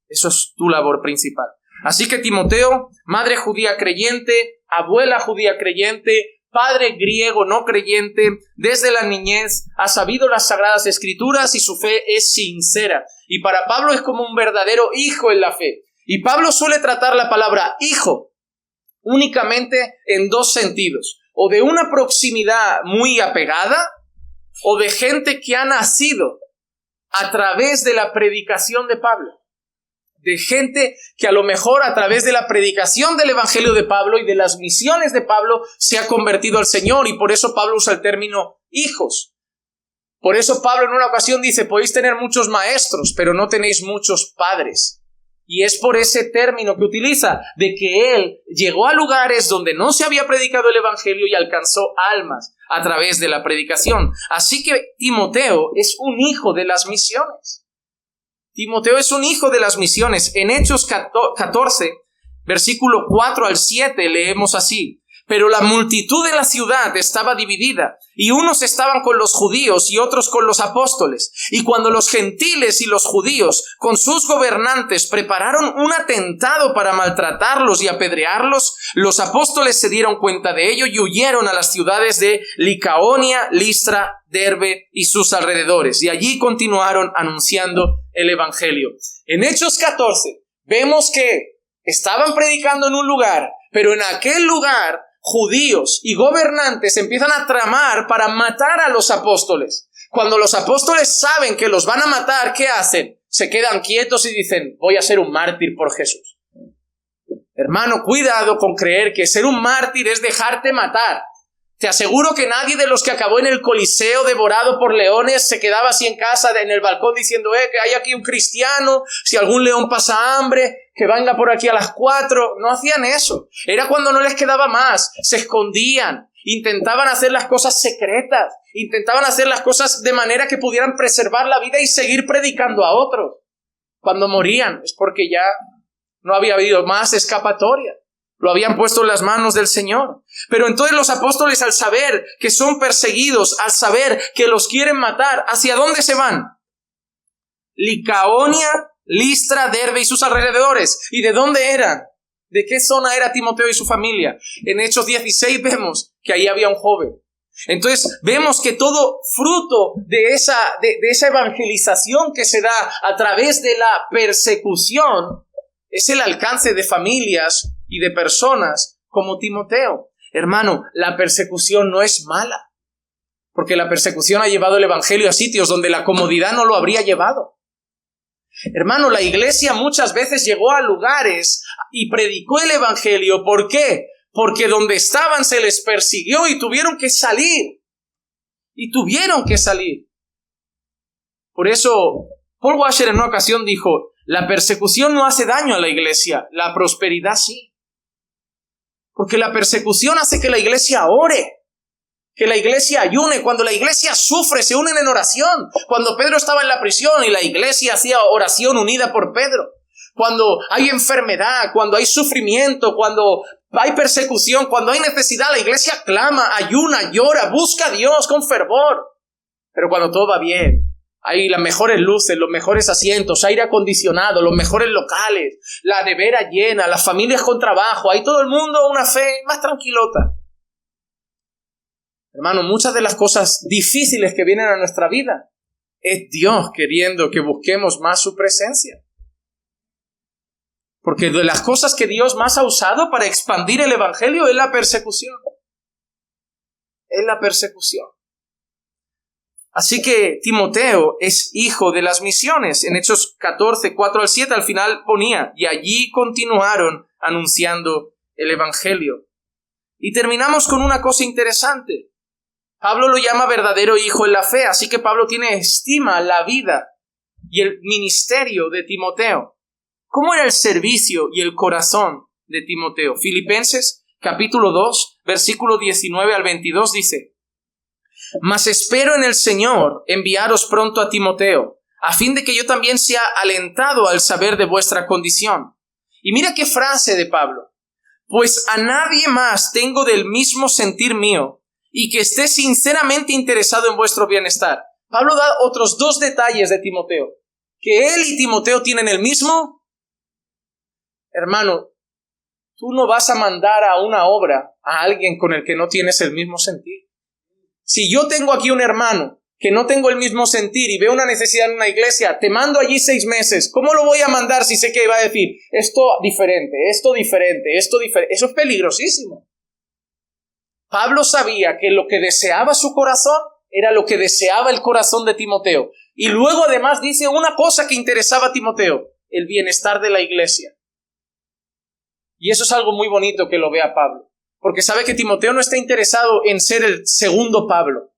B: Eso es tu labor principal. Así que Timoteo, madre judía creyente, abuela judía creyente, padre griego no creyente, desde la niñez ha sabido las Sagradas Escrituras y su fe es sincera. Y para Pablo es como un verdadero hijo en la fe. Y Pablo suele tratar la palabra hijo únicamente en dos sentidos. O de una proximidad muy apegada, o de gente que ha nacido a través de la predicación de Pablo. De gente que a lo mejor a través de la predicación del Evangelio de Pablo y de las misiones de Pablo se ha convertido al Señor, y por eso Pablo usa el término hijos. Por eso Pablo en una ocasión dice, podéis tener muchos maestros, pero no tenéis muchos padres. Y es por ese término que utiliza, de que él llegó a lugares donde no se había predicado el Evangelio y alcanzó almas a través de la predicación. Así que Timoteo es un hijo de las misiones. Timoteo es un hijo de las misiones. En Hechos 14, versículo 4 al 7, leemos así. Pero la multitud de la ciudad estaba dividida, y unos estaban con los judíos y otros con los apóstoles. Y cuando los gentiles y los judíos, con sus gobernantes, prepararon un atentado para maltratarlos y apedrearlos, los apóstoles se dieron cuenta de ello y huyeron a las ciudades de Licaonia, Listra, Derbe y sus alrededores. Y allí continuaron anunciando el Evangelio. En Hechos 14 vemos que estaban predicando en un lugar, pero en aquel lugar judíos y gobernantes empiezan a tramar para matar a los apóstoles. Cuando los apóstoles saben que los van a matar, ¿qué hacen? Se quedan quietos y dicen, voy a ser un mártir por Jesús. Hermano, cuidado con creer que ser un mártir es dejarte matar. Te aseguro que nadie de los que acabó en el Coliseo devorado por leones se quedaba así en casa, en el balcón, diciendo, que hay aquí un cristiano, si algún león pasa hambre, que venga por aquí a las 4. No hacían eso. Era cuando no les quedaba más. Se escondían. Intentaban hacer las cosas secretas. Intentaban hacer las cosas de manera que pudieran preservar la vida y seguir predicando a otros. Cuando morían es porque ya no había habido más escapatoria. Lo habían puesto en las manos del Señor. Pero entonces los apóstoles, al saber que son perseguidos, al saber que los quieren matar, ¿hacia dónde se van? Licaonia, Listra, Derbe y sus alrededores. ¿Y de dónde eran? ¿De qué zona era Timoteo y su familia? En Hechos 16 vemos que ahí había un joven. Entonces vemos que todo fruto de esa evangelización que se da a través de la persecución es el alcance de familias y de personas como Timoteo. Hermano, la persecución no es mala, porque la persecución ha llevado el evangelio a sitios donde la comodidad no lo habría llevado. Hermano, la iglesia muchas veces llegó a lugares y predicó el evangelio. ¿Por qué? Porque donde estaban se les persiguió y tuvieron que salir. Por eso, Paul Washer en una ocasión dijo, la persecución no hace daño a la iglesia, la prosperidad sí. Porque la persecución hace que la iglesia ore, que la iglesia ayune. Cuando la iglesia sufre, se unen en oración. Cuando Pedro estaba en la prisión y la iglesia hacía oración unida por Pedro. Cuando hay enfermedad, cuando hay sufrimiento, cuando hay persecución, cuando hay necesidad, la iglesia clama, ayuna, llora, busca a Dios con fervor. Pero cuando todo va bien, Hay las mejores luces, los mejores asientos, aire acondicionado, los mejores locales, la nevera llena, las familias con trabajo. Hay todo el mundo una fe más tranquilota. Hermano, muchas de las cosas difíciles que vienen a nuestra vida es Dios queriendo que busquemos más su presencia. Porque de las cosas que Dios más ha usado para expandir el evangelio es la persecución. Es la persecución. Así que Timoteo es hijo de las misiones. En Hechos 14, 4-7 al final ponía, y allí continuaron anunciando el evangelio. Y terminamos con una cosa interesante. Pablo lo llama verdadero hijo en la fe, así que Pablo tiene estima la vida y el ministerio de Timoteo. ¿Cómo era el servicio y el corazón de Timoteo? Filipenses capítulo 2, versículo 19 al 22 dice: Mas espero en el Señor enviaros pronto a Timoteo, a fin de que yo también sea alentado al saber de vuestra condición. Y mira qué frase de Pablo. Pues a nadie más tengo del mismo sentir mío, y que esté sinceramente interesado en vuestro bienestar. Pablo da otros 2 detalles de Timoteo. Que él y Timoteo tienen el mismo. Hermano, tú no vas a mandar a una obra a alguien con el que no tienes el mismo sentir. Si yo tengo aquí un hermano que no tengo el mismo sentir y veo una necesidad en una iglesia, te mando allí 6 meses. ¿Cómo lo voy a mandar si sé que va a decir esto diferente, esto diferente, esto diferente? Eso es peligrosísimo. Pablo sabía que lo que deseaba su corazón era lo que deseaba el corazón de Timoteo. Y luego además dice una cosa que interesaba a Timoteo: el bienestar de la iglesia. Y eso es algo muy bonito que lo vea Pablo. Porque sabe que Timoteo no está interesado en ser el segundo Pablo.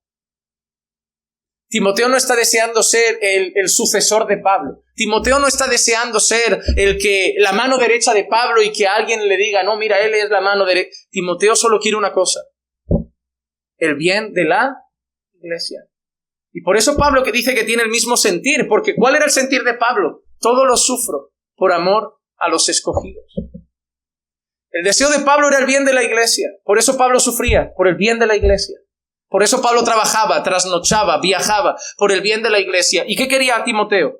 B: Timoteo no está deseando ser el sucesor de Pablo. Timoteo no está deseando ser la mano derecha de Pablo y que alguien le diga, no, mira, él es la mano derecha. Timoteo solo quiere una cosa: el bien de la iglesia. Y por eso Pablo que dice que tiene el mismo sentir, porque ¿cuál era el sentir de Pablo? Todo lo sufro por amor a los escogidos. El deseo de Pablo era el bien de la iglesia. Por eso Pablo sufría, por el bien de la iglesia. Por eso Pablo trabajaba, trasnochaba, viajaba, por el bien de la iglesia. ¿Y qué quería Timoteo?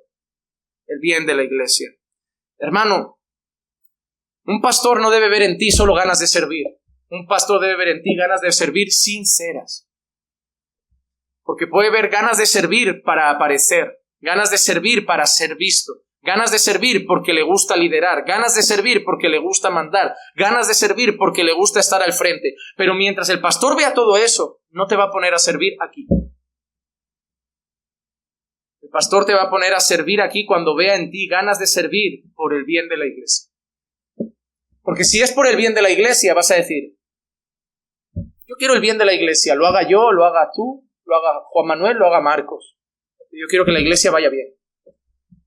B: El bien de la iglesia. Hermano, un pastor no debe ver en ti solo ganas de servir. Un pastor debe ver en ti ganas de servir sinceras. Porque puede ver ganas de servir para aparecer, ganas de servir para ser visto, ganas de servir porque le gusta liderar, ganas de servir porque le gusta mandar, ganas de servir porque le gusta estar al frente. Pero mientras el pastor vea todo eso, no te va a poner a servir aquí. El pastor te va a poner a servir aquí cuando vea en ti ganas de servir por el bien de la iglesia. Porque si es por el bien de la iglesia, vas a decir, yo quiero el bien de la iglesia, lo haga yo, lo haga tú, lo haga Juan Manuel, lo haga Marcos. Yo quiero que la iglesia vaya bien.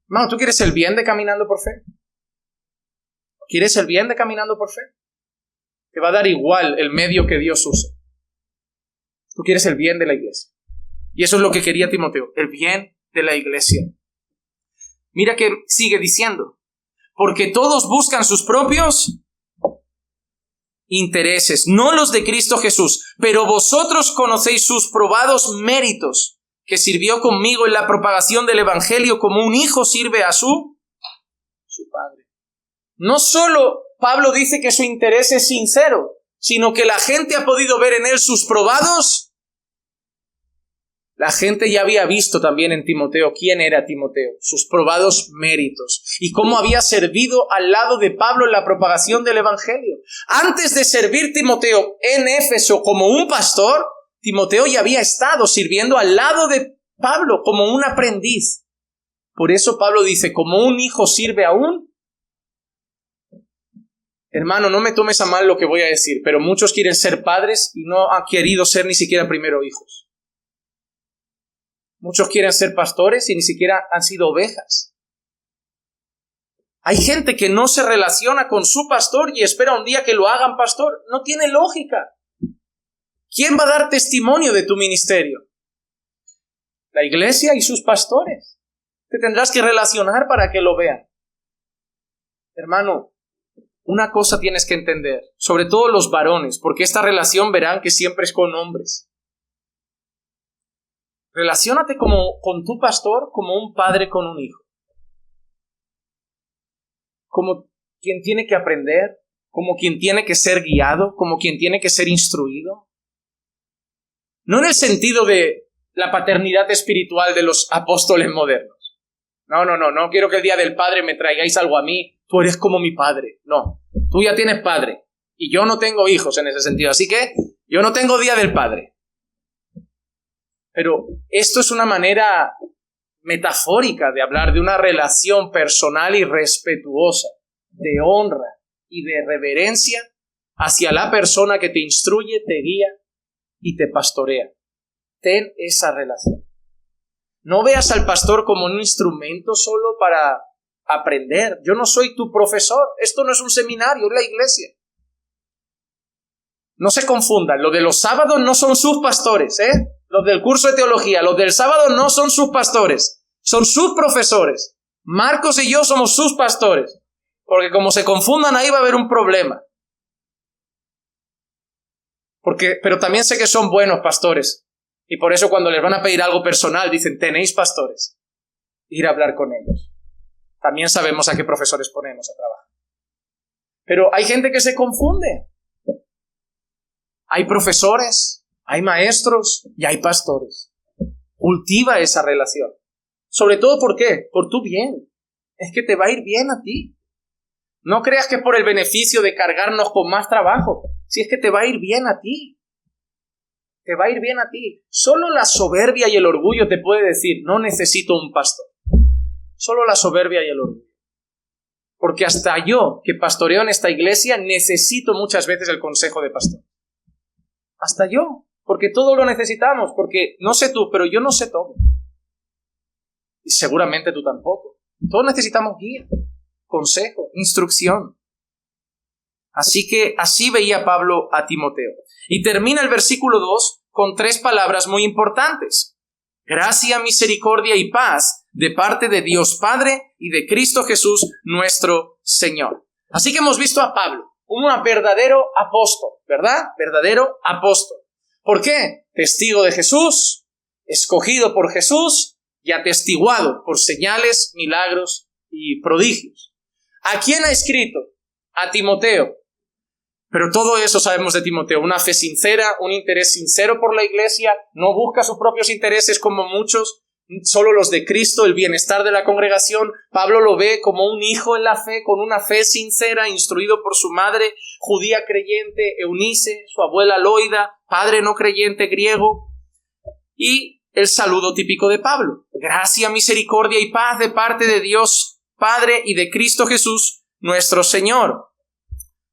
B: Hermano, ¿tú quieres el bien de Caminando por Fe? ¿Quieres el bien de Caminando por Fe? Te va a dar igual el medio que Dios use. Tú quieres el bien de la iglesia. Y eso es lo que quería Timoteo, el bien de la iglesia. Mira que sigue diciendo, porque todos buscan sus propios intereses, no los de Cristo Jesús, pero vosotros conocéis sus probados méritos, que sirvió conmigo en la propagación del evangelio como un hijo sirve a su padre. No solo Pablo dice que su interés es sincero, sino que la gente ha podido ver en él sus probados. La gente ya había visto también en Timoteo quién era Timoteo, sus probados méritos y cómo había servido al lado de Pablo en la propagación del evangelio. Antes de servir Timoteo en Éfeso como un pastor, Timoteo ya había estado sirviendo al lado de Pablo como un aprendiz. Por eso Pablo dice, como un hijo sirve a un... Hermano, no me tomes a mal lo que voy a decir, pero muchos quieren ser padres y no han querido ser ni siquiera primero hijos. Muchos quieren ser pastores y ni siquiera han sido ovejas. Hay gente que no se relaciona con su pastor y espera un día que lo hagan pastor. No tiene lógica. ¿Quién va a dar testimonio de tu ministerio? La iglesia y sus pastores. Te tendrás que relacionar para que lo vean. Hermano, una cosa tienes que entender, sobre todo los varones, porque esta relación verán que siempre es con hombres. Relaciónate con tu pastor como un padre con un hijo. Como quien tiene que aprender, como quien tiene que ser guiado, como quien tiene que ser instruido. No en el sentido de la paternidad espiritual de los apóstoles modernos. No quiero que el día del padre me traigáis algo a mí. Tú eres como mi padre. No, tú ya tienes padre. Y yo no tengo hijos en ese sentido. Así que yo no tengo día del padre. Pero esto es una manera metafórica de hablar de una relación personal y respetuosa, de honra y de reverencia hacia la persona que te instruye, te guía y te pastorea. Ten esa relación. No veas al pastor como un instrumento solo para aprender. Yo no soy tu profesor. Esto no es un seminario, es la iglesia. No se confundan. Los de los sábados no son sus pastores, Los del curso de teología, los del sábado no son sus pastores. Son sus profesores. Marcos y yo somos sus pastores. Porque como se confundan, ahí va a haber un problema. Pero también sé que son buenos pastores. Y por eso cuando les van a pedir algo personal, dicen, tenéis pastores. Ir a hablar con ellos. También sabemos a qué profesores ponemos a trabajar. Pero hay gente que se confunde. Hay profesores, hay maestros y hay pastores. Cultiva esa relación. Sobre todo, ¿por qué? Por tu bien. Es que te va a ir bien a ti. No creas que es por el beneficio de cargarnos con más trabajo. Si es que te va a ir bien a ti. Te va a ir bien a ti. Solo la soberbia y el orgullo te puede decir, no necesito un pastor. Solo la soberbia y el orgullo. Porque hasta yo, que pastoreo en esta iglesia, necesito muchas veces el consejo de pastor. Hasta yo. Porque todo lo necesitamos. Porque no sé tú, pero yo no sé todo. Y seguramente tú tampoco. Todos necesitamos guía, consejo, instrucción. Así que así veía Pablo a Timoteo. Y termina el versículo 2 con 3 palabras muy importantes. Gracia, misericordia y paz de parte de Dios Padre y de Cristo Jesús nuestro Señor. Así que hemos visto a Pablo, un verdadero apóstol, ¿verdad? Verdadero apóstol. ¿Por qué? Testigo de Jesús, escogido por Jesús y atestiguado por señales, milagros y prodigios. ¿A quién ha escrito? A Timoteo. Pero todo eso sabemos de Timoteo, una fe sincera, un interés sincero por la iglesia, no busca sus propios intereses como muchos, solo los de Cristo, el bienestar de la congregación. Pablo lo ve como un hijo en la fe, con una fe sincera, instruido por su madre judía creyente, Eunice, su abuela Loida, padre no creyente griego. Y el saludo típico de Pablo: gracia, misericordia y paz de parte de Dios Padre y de Cristo Jesús nuestro Señor.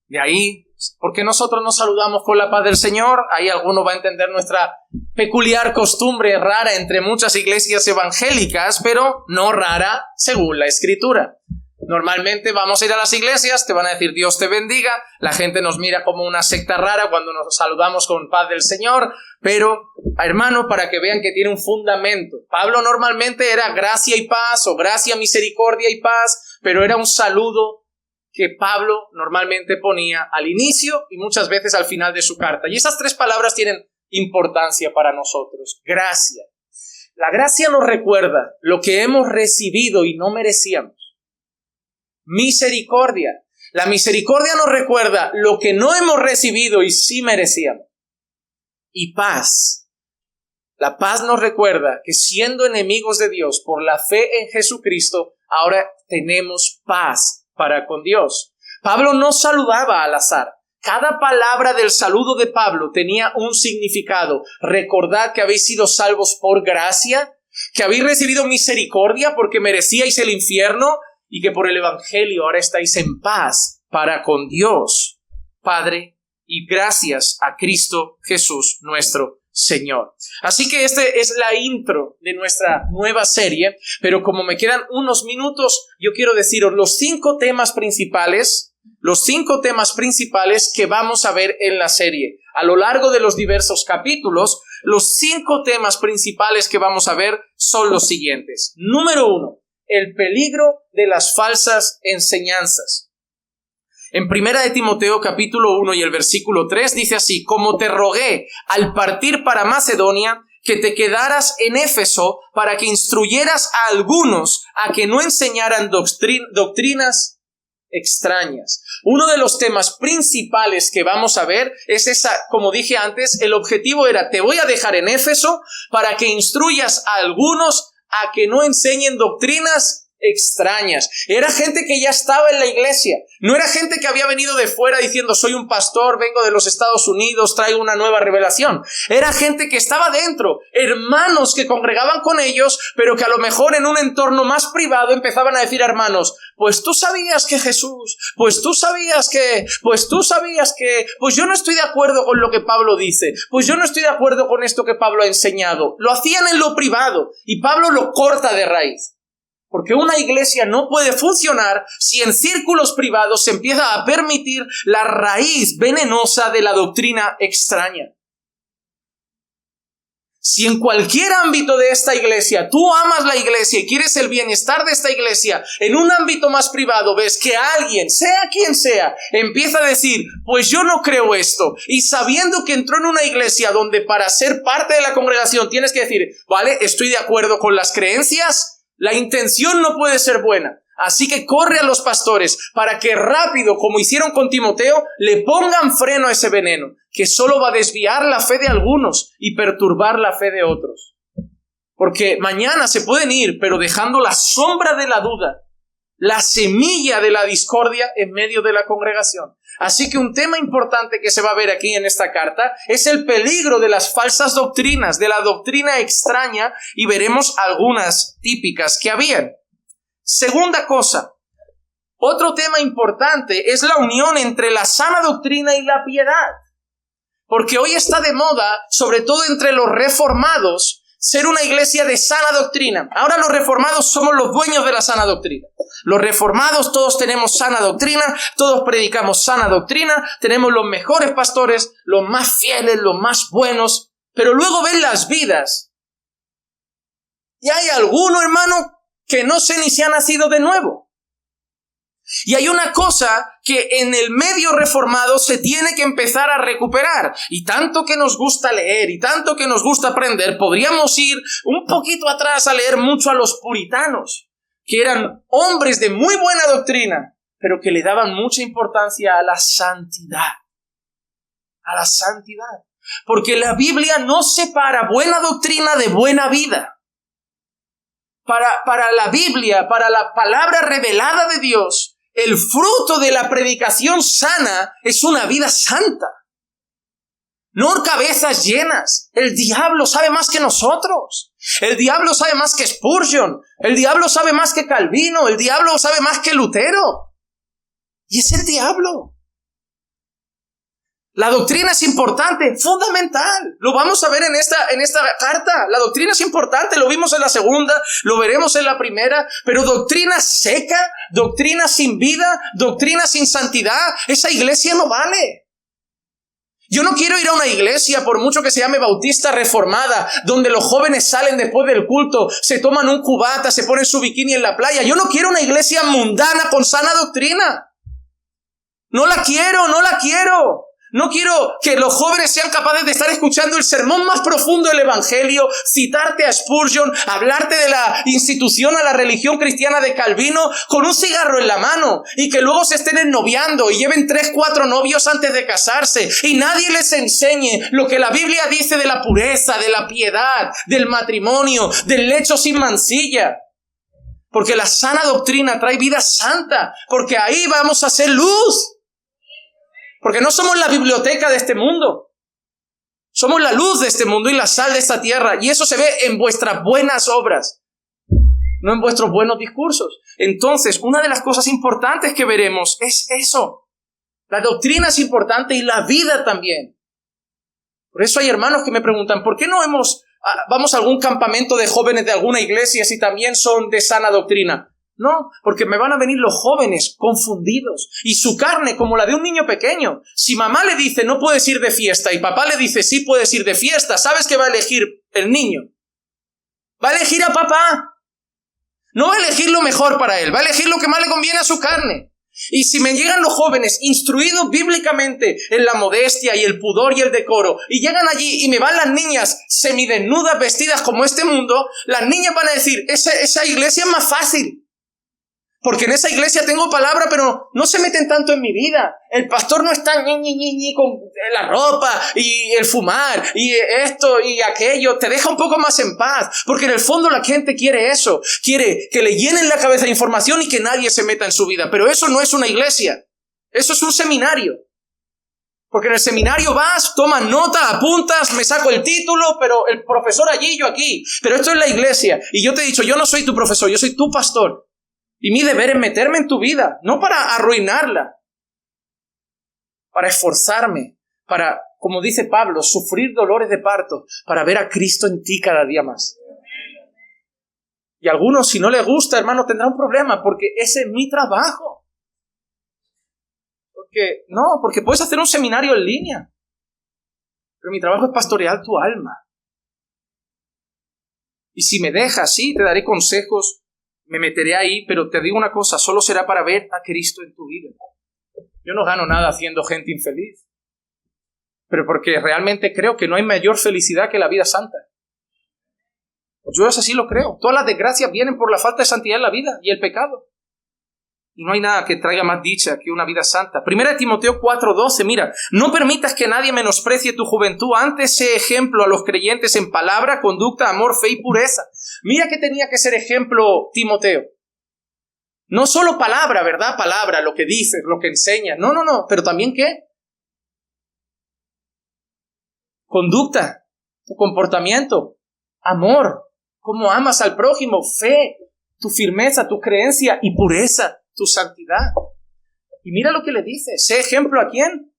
B: De ahí, ¿por qué nosotros nos saludamos con la paz del Señor? Ahí alguno va a entender nuestra peculiar costumbre rara entre muchas iglesias evangélicas, pero no rara según la Escritura. Normalmente vamos a ir a las iglesias, te van a decir Dios te bendiga, la gente nos mira como una secta rara cuando nos saludamos con paz del Señor, pero hermano, para que vean que tiene un fundamento. Pablo normalmente era gracia y paz o gracia, misericordia y paz, pero era un saludo que Pablo normalmente ponía al inicio y muchas veces al final de su carta. Y esas 3 palabras tienen importancia para nosotros. Gracia. La gracia nos recuerda lo que hemos recibido y no merecíamos. Misericordia. La misericordia nos recuerda lo que no hemos recibido y sí merecíamos. Y paz. La paz nos recuerda que siendo enemigos de Dios por la fe en Jesucristo, ahora tenemos paz para con Dios. Pablo no saludaba al azar. Cada palabra del saludo de Pablo tenía un significado. Recordad que habéis sido salvos por gracia, que habéis recibido misericordia porque merecíais el infierno y que por el evangelio ahora estáis en paz para con Dios Padre y gracias a Cristo Jesús nuestro Señor. Así que este es la intro de nuestra nueva serie, pero como me quedan unos minutos, yo quiero deciros los 5 temas principales que vamos a ver en la serie. A lo largo de los diversos capítulos, los 5 temas principales que vamos a ver son los siguientes. Número 1, el peligro de las falsas enseñanzas. En 1 Timoteo capítulo 1 y el versículo 3 dice así: como te rogué al partir para Macedonia, que te quedaras en Éfeso para que instruyeras a algunos a que no enseñaran doctrinas extrañas. Uno de los temas principales que vamos a ver es esa, como dije antes, el objetivo era: te voy a dejar en Éfeso para que instruyas a algunos a que no enseñen doctrinas extrañas. Era gente que ya estaba en la iglesia. No era gente que había venido de fuera diciendo: soy un pastor, vengo de los Estados Unidos, traigo una nueva revelación. Era gente que estaba dentro, hermanos que congregaban con ellos, pero que a lo mejor en un entorno más privado empezaban a decir a hermanos: pues tú sabías que Jesús, pues tú sabías que, pues yo no estoy de acuerdo con lo que Pablo dice, pues yo no estoy de acuerdo con esto que Pablo ha enseñado. Lo hacían en lo privado y Pablo lo corta de raíz. Porque una iglesia no puede funcionar si en círculos privados se empieza a permitir la raíz venenosa de la doctrina extraña. Si en cualquier ámbito de esta iglesia tú amas la iglesia y quieres el bienestar de esta iglesia, en un ámbito más privado ves que alguien, sea quien sea, empieza a decir: pues yo no creo esto, y sabiendo que entró en una iglesia donde para ser parte de la congregación tienes que decir: vale, estoy de acuerdo con las creencias, la intención no puede ser buena. Así que corre a los pastores para que rápido, como hicieron con Timoteo, le pongan freno a ese veneno, que solo va a desviar la fe de algunos y perturbar la fe de otros. Porque mañana se pueden ir, pero dejando la sombra de la duda, la semilla de la discordia en medio de la congregación. Así que un tema importante que se va a ver aquí en esta carta es el peligro de las falsas doctrinas, de la doctrina extraña, y veremos algunas típicas que habían. Segunda cosa, otro tema importante es la unión entre la sana doctrina y la piedad. Porque hoy está de moda, sobre todo entre los reformados, ser una iglesia de sana doctrina. Ahora los reformados somos los dueños de la sana doctrina. Los reformados todos tenemos sana doctrina, todos predicamos sana doctrina, tenemos los mejores pastores, los más fieles, los más buenos, pero luego ven las vidas. Y hay alguno, hermano, que no sé ni si ha nacido de nuevo. Y hay una cosa que en el medio reformado se tiene que empezar a recuperar. Y tanto que nos gusta leer y tanto que nos gusta aprender, podríamos ir un poquito atrás a leer mucho a los puritanos, que eran hombres de muy buena doctrina, pero que le daban mucha importancia a la santidad. A la santidad. Porque la Biblia no separa buena doctrina de buena vida. Para la Biblia, para la palabra revelada de Dios, el fruto de la predicación sana es una vida santa. No cabezas llenas. El diablo sabe más que nosotros. El diablo sabe más que Spurgeon. El diablo sabe más que Calvino. El diablo sabe más que Lutero. Y es el diablo. La doctrina es importante, fundamental. Lo vamos a ver en esta carta. La doctrina es importante, lo vimos en la segunda, lo veremos en la primera, pero doctrina seca, doctrina sin vida, doctrina sin santidad, esa iglesia no vale. Yo no quiero ir a una iglesia, por mucho que se llame bautista reformada, donde los jóvenes salen después del culto, se toman un cubata, se ponen su bikini en la playa. Yo no quiero una iglesia mundana con sana doctrina. No la quiero. No quiero que los jóvenes sean capaces de estar escuchando el sermón más profundo del Evangelio, citarte a Spurgeon, hablarte de la institución a la religión cristiana de Calvino con un cigarro en la mano, y que luego se estén ennoviando y lleven 3-4 novios antes de casarse y nadie les enseñe lo que la Biblia dice de la pureza, de la piedad, del matrimonio, del lecho sin mancilla. Porque la sana doctrina trae vida santa, porque ahí vamos a hacer luz. Porque no somos la biblioteca de este mundo. Somos la luz de este mundo y la sal de esta tierra. Y eso se ve en vuestras buenas obras, no en vuestros buenos discursos. Entonces, una de las cosas importantes que veremos es eso. La doctrina es importante y la vida también. Por eso hay hermanos que me preguntan: ¿por qué no vamos a algún campamento de jóvenes de alguna iglesia si también son de sana doctrina? No, porque me van a venir los jóvenes confundidos y su carne como la de un niño pequeño. Si mamá le dice no puedes ir de fiesta y papá le dice sí puedes ir de fiesta, ¿sabes qué va a elegir el niño? Va a elegir a papá. No va a elegir lo mejor para él, va a elegir lo que más le conviene a su carne. Y si me llegan los jóvenes instruidos bíblicamente en la modestia y el pudor y el decoro, y llegan allí y me van las niñas semidesnudas vestidas como este mundo, las niñas van a decir, esa iglesia es más fácil. Porque en esa iglesia tengo palabra, pero no se meten tanto en mi vida. El pastor no está ñi con la ropa y el fumar y esto y aquello. Te deja un poco más en paz. Porque en el fondo la gente quiere eso. Quiere que le llenen la cabeza de información y que nadie se meta en su vida. Pero eso no es una iglesia. Eso es un seminario. Porque en el seminario vas, tomas nota, apuntas, me saco el título, pero el profesor allí, yo aquí. Pero esto es la iglesia. Y yo te he dicho, yo no soy tu profesor, yo soy tu pastor. Y mi deber es meterme en tu vida, no para arruinarla, para esforzarme, para, como dice Pablo, sufrir dolores de parto, para ver a Cristo en ti cada día más. Y a algunos, si no les gusta, hermano, tendrá un problema, porque ese es mi trabajo. Porque puedes hacer un seminario en línea, pero mi trabajo es pastorear tu alma. Y si me dejas, sí, te daré consejos, me meteré ahí, pero te digo una cosa, solo será para ver a Cristo en tu vida. Yo no gano nada haciendo gente infeliz, pero porque realmente creo que no hay mayor felicidad que la vida santa. Yo así lo creo. Todas las desgracias vienen por la falta de santidad en la vida y el pecado. Y no hay nada que traiga más dicha que una vida santa. 1 Timoteo 4:12, mira, no permitas que nadie menosprecie tu juventud, antes sé ejemplo a los creyentes en palabra, conducta, amor, fe y pureza. Mira que tenía que ser ejemplo Timoteo. No solo palabra, ¿verdad? Palabra, lo que dices, lo que enseñas. No, pero también ¿qué? Conducta, tu comportamiento, amor, cómo amas al prójimo, fe, tu firmeza, tu creencia y pureza. Tu santidad. Y mira lo que le dice. Sé ejemplo ¿a quién?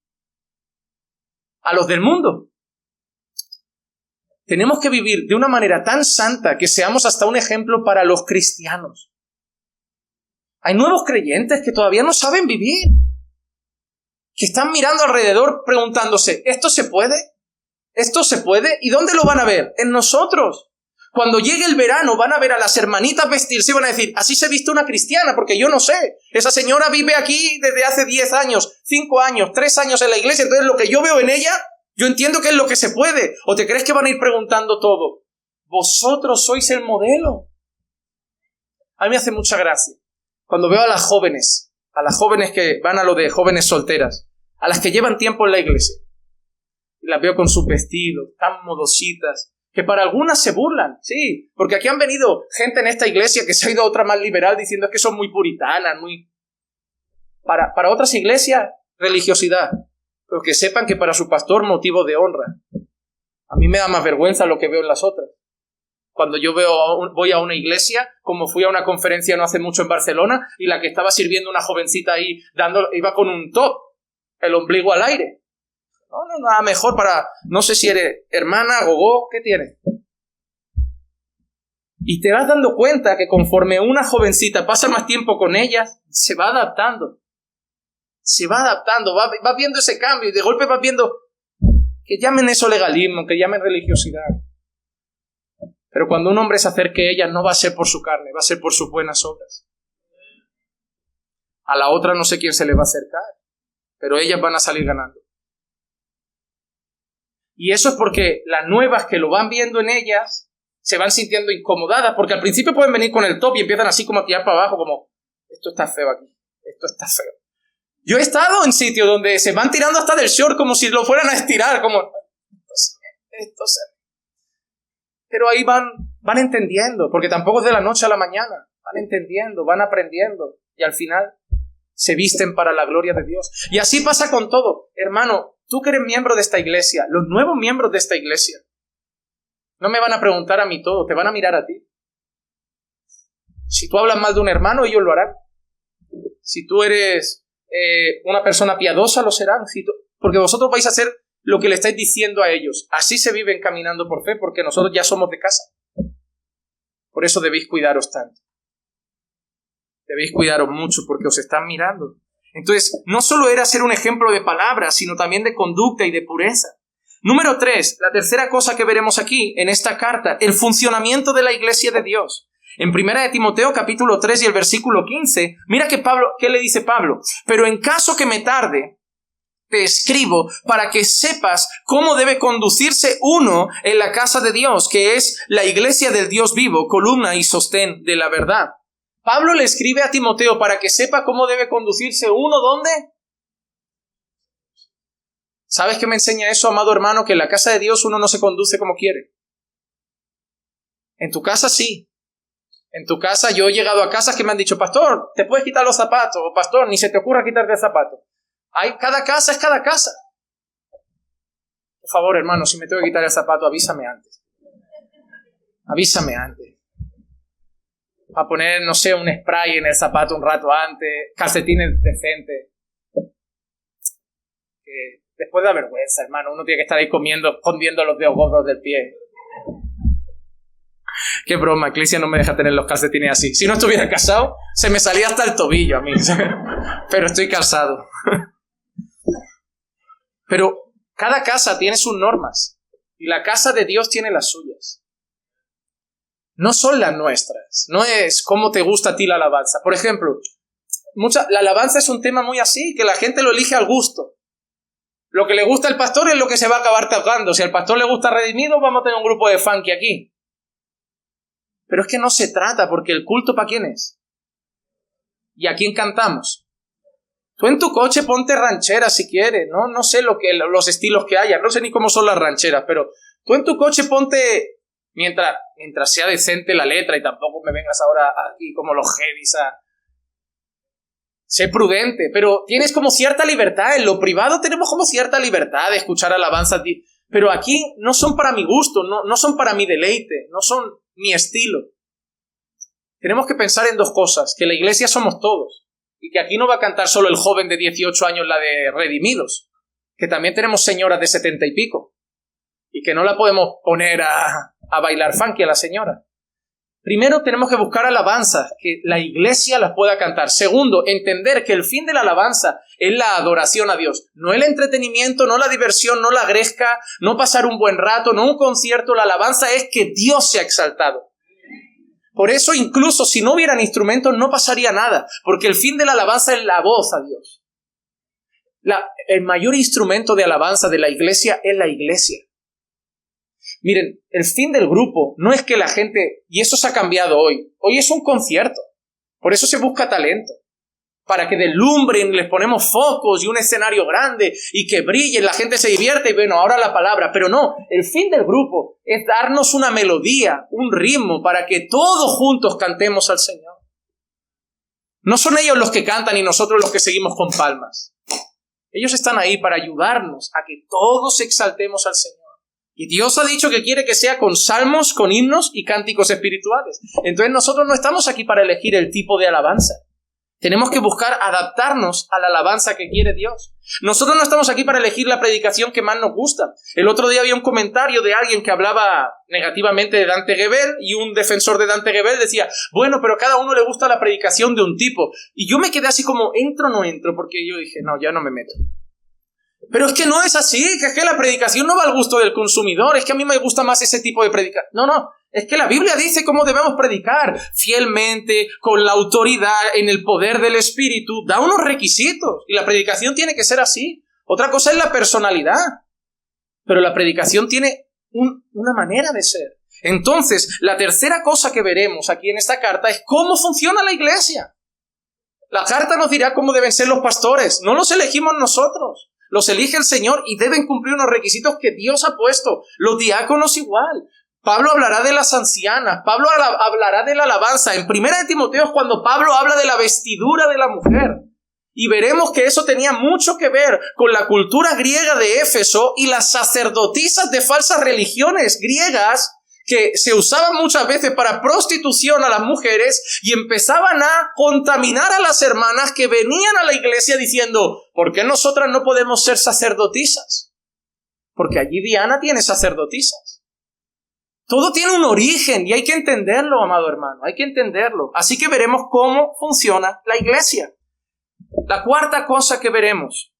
B: A los del mundo. Tenemos que vivir de una manera tan santa que seamos hasta un ejemplo para los cristianos. Hay nuevos creyentes que todavía no saben vivir. Que están mirando alrededor preguntándose, ¿esto se puede? ¿Esto se puede? ¿Y dónde lo van a ver? En nosotros. Cuando llegue el verano van a ver a las hermanitas vestirse y van a decir, así se viste una cristiana, porque yo no sé. Esa señora vive aquí desde hace 10 años, 5 años, 3 años en la iglesia, entonces lo que yo veo en ella, yo entiendo que es lo que se puede. ¿O te crees que van a ir preguntando todo? Vosotros sois el modelo. A mí me hace mucha gracia. Cuando veo a las jóvenes que van a lo de jóvenes solteras, a las que llevan tiempo en la iglesia, y las veo con sus vestidos, tan modositas, que para algunas se burlan, sí, porque aquí han venido gente en esta iglesia que se ha ido a otra más liberal diciendo que son muy puritanas, muy... Para otras iglesias, religiosidad, pero que sepan que para su pastor motivo de honra. A mí me da más vergüenza lo que veo en las otras. Cuando yo voy a una iglesia, como fui a una conferencia no hace mucho en Barcelona, y la que estaba sirviendo una jovencita ahí, iba con un top, el ombligo al aire. No, nada mejor para, no sé si eres hermana, gogó, ¿qué tienes? Y te vas dando cuenta que conforme una jovencita pasa más tiempo con ellas, se va adaptando. Va viendo ese cambio y de golpe vas viendo que llamen eso legalismo, que llamen religiosidad. Pero cuando un hombre se acerque a ellas no va a ser por su carne, va a ser por sus buenas obras. A la otra no sé quién se le va a acercar, pero ellas van a salir ganando. Y eso es porque las nuevas que lo van viendo en ellas se van sintiendo incomodadas, porque al principio pueden venir con el top y empiezan así como a tirar para abajo, como, esto está feo aquí, esto está feo. Yo he estado en sitios donde se van tirando hasta del short como si lo fueran a estirar, como, esto se... Pero ahí van entendiendo, porque tampoco es de la noche a la mañana, van entendiendo, van aprendiendo, y al final se visten para la gloria de Dios. Y así pasa con todo. Hermano, tú que eres miembro de esta iglesia, los nuevos miembros de esta iglesia, no me van a preguntar a mí todo, te van a mirar a ti. Si tú hablas mal de un hermano, ellos lo harán. Si tú eres una persona piadosa, lo serán. Porque vosotros vais a hacer lo que le estáis diciendo a ellos. Así se viven caminando por fe, porque nosotros ya somos de casa. Por eso debéis cuidaros tanto. Debéis cuidaros mucho porque os están mirando. Entonces, no solo era ser un ejemplo de palabras, sino también de conducta y de pureza. Número 3, la tercera cosa que veremos aquí en esta carta, el funcionamiento de la iglesia de Dios. En 1 Timoteo capítulo 3 y el versículo 15, mira ¿qué le dice Pablo? Pero en caso que me tarde, te escribo para que sepas cómo debe conducirse uno en la casa de Dios, que es la iglesia del Dios vivo, columna y sostén de la verdad. Pablo le escribe a Timoteo para que sepa cómo debe conducirse uno, ¿dónde? ¿Sabes qué me enseña eso, amado hermano? Que en la casa de Dios uno no se conduce como quiere. En tu casa sí. En tu casa yo he llegado a casas que me han dicho, pastor, te puedes quitar los zapatos, o pastor, ni se te ocurra quitarte el zapato. Cada casa es cada casa. Por favor, hermano, si me tengo que quitar el zapato, avísame antes. Avísame antes. A poner, no sé, un spray en el zapato un rato antes, calcetines decentes. Después da vergüenza, hermano. Uno tiene que estar ahí escondiendo los dedos gordos del pie. Qué broma, Iglesia no me deja tener los calcetines así. Si no estuviera casado, se me salía hasta el tobillo a mí. Pero estoy casado. Pero cada casa tiene sus normas. Y la casa de Dios tiene las suyas. No son las nuestras. No es cómo te gusta a ti la alabanza. Por ejemplo, la alabanza es un tema muy así, que la gente lo elige al gusto. Lo que le gusta al pastor es lo que se va a acabar tocando. Si al pastor le gusta Redimido, vamos a tener un grupo de funky aquí. Pero es que no se trata, porque el culto ¿para quién es? ¿Y a quién cantamos? Tú en tu coche ponte rancheras si quieres, ¿no? No sé los estilos que haya, no sé ni cómo son las rancheras, pero tú en tu coche ponte, mientras sea decente la letra y tampoco me vengas ahora aquí como los heavies a... Sé prudente, pero tienes como cierta libertad. En lo privado tenemos como cierta libertad de escuchar alabanzas, pero aquí no son para mi gusto, no son para mi deleite, no son mi estilo. Tenemos que pensar en dos cosas, que la iglesia somos todos, y que aquí no va a cantar solo el joven de 18 años la de Redimidos, que también tenemos señoras de 70 y pico, y que no la podemos poner a bailar funky a la señora. Primero, tenemos que buscar alabanzas, que la iglesia las pueda cantar. Segundo, entender que el fin de la alabanza es la adoración a Dios. No el entretenimiento, no la diversión, no la gresca, no pasar un buen rato, no un concierto. La alabanza es que Dios sea exaltado. Por eso, incluso si no hubieran instrumentos, no pasaría nada, porque el fin de la alabanza es la voz a Dios. El mayor instrumento de alabanza de la iglesia es la iglesia. Miren, el fin del grupo no es que la gente, y eso se ha cambiado hoy es un concierto, por eso se busca talento, para que deslumbren, les ponemos focos y un escenario grande y que brille, la gente se divierte y bueno, ahora la palabra, pero no, el fin del grupo es darnos una melodía, un ritmo, para que todos juntos cantemos al Señor. No son ellos los que cantan y nosotros los que seguimos con palmas. Ellos están ahí para ayudarnos a que todos exaltemos al Señor. Y Dios ha dicho que quiere que sea con salmos, con himnos y cánticos espirituales. Entonces nosotros no estamos aquí para elegir el tipo de alabanza. Tenemos que buscar adaptarnos a la alabanza que quiere Dios. Nosotros no estamos aquí para elegir la predicación que más nos gusta. El otro día había un comentario de alguien que hablaba negativamente de Dante Gebel y un defensor de Dante Gebel decía, bueno, pero a cada uno le gusta la predicación de un tipo. Y yo me quedé así como, ¿entro o no entro? Porque yo dije, no, ya no me meto. Pero es que no es así, que es que la predicación no va al gusto del consumidor, es que a mí me gusta más ese tipo de predicación. No, es que la Biblia dice cómo debemos predicar, fielmente, con la autoridad, en el poder del Espíritu, da unos requisitos, y la predicación tiene que ser así. Otra cosa es la personalidad, pero la predicación tiene una manera de ser. Entonces, la tercera cosa que veremos aquí en esta carta es cómo funciona la iglesia. La carta nos dirá cómo deben ser los pastores, no los elegimos nosotros. Los elige el Señor y deben cumplir unos requisitos que Dios ha puesto. Los diáconos igual. Pablo hablará de las ancianas. Pablo hablará de la alabanza. En 1 Timoteo es cuando Pablo habla de la vestidura de la mujer. Y veremos que eso tenía mucho que ver con la cultura griega de Éfeso y las sacerdotisas de falsas religiones griegas que se usaban muchas veces para prostitución a las mujeres y empezaban a contaminar a las hermanas que venían a la iglesia diciendo, ¿por qué nosotras no podemos ser sacerdotisas? Porque allí Diana tiene sacerdotisas. Todo tiene un origen y hay que entenderlo, amado hermano, hay que entenderlo. Así que veremos cómo funciona la iglesia. La cuarta cosa que veremos,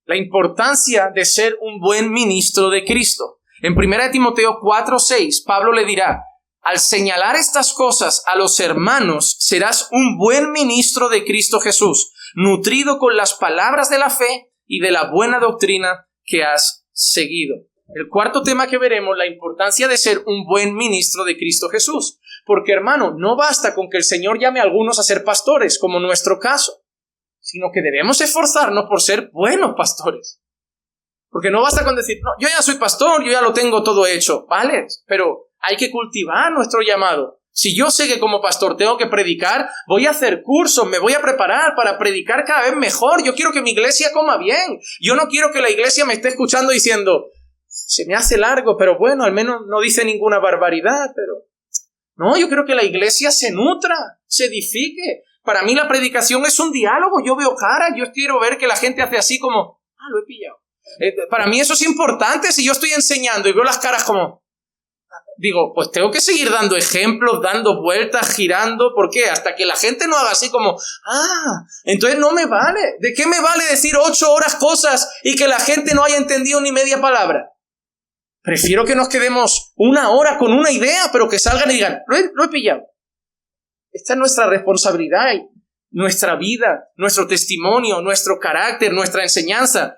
B: la importancia de ser un buen ministro de Cristo. En 1 Timoteo 4:6, Pablo le dirá, al señalar estas cosas a los hermanos, serás un buen ministro de Cristo Jesús, nutrido con las palabras de la fe y de la buena doctrina que has seguido. El cuarto tema que veremos, la importancia de ser un buen ministro de Cristo Jesús. Porque, hermano, no basta con que el Señor llame a algunos a ser pastores, como nuestro caso, sino que debemos esforzarnos por ser buenos pastores. Porque no basta con decir, no, yo ya soy pastor, yo ya lo tengo todo hecho. Vale, pero hay que cultivar nuestro llamado. Si yo sé que como pastor tengo que predicar, voy a hacer cursos, me voy a preparar para predicar cada vez mejor. Yo quiero que mi iglesia coma bien. Yo no quiero que la iglesia me esté escuchando diciendo, se me hace largo, pero bueno, al menos no dice ninguna barbaridad. Pero no, yo quiero que la iglesia se nutra, se edifique. Para mí la predicación es un diálogo. Yo veo caras, yo quiero ver que la gente hace así como, lo he pillado. Para mí eso es importante. Si yo estoy enseñando y veo las caras como, digo, pues tengo que seguir dando ejemplos, dando vueltas, girando. ¿Por qué? Hasta que la gente no haga así como, entonces no me vale. ¿De qué me vale decir 8 horas cosas y que la gente no haya entendido ni media palabra? Prefiero que nos quedemos 1 hora con una idea, pero que salgan y digan, lo he pillado. Esta es nuestra responsabilidad, nuestra vida, nuestro testimonio, nuestro carácter, nuestra enseñanza.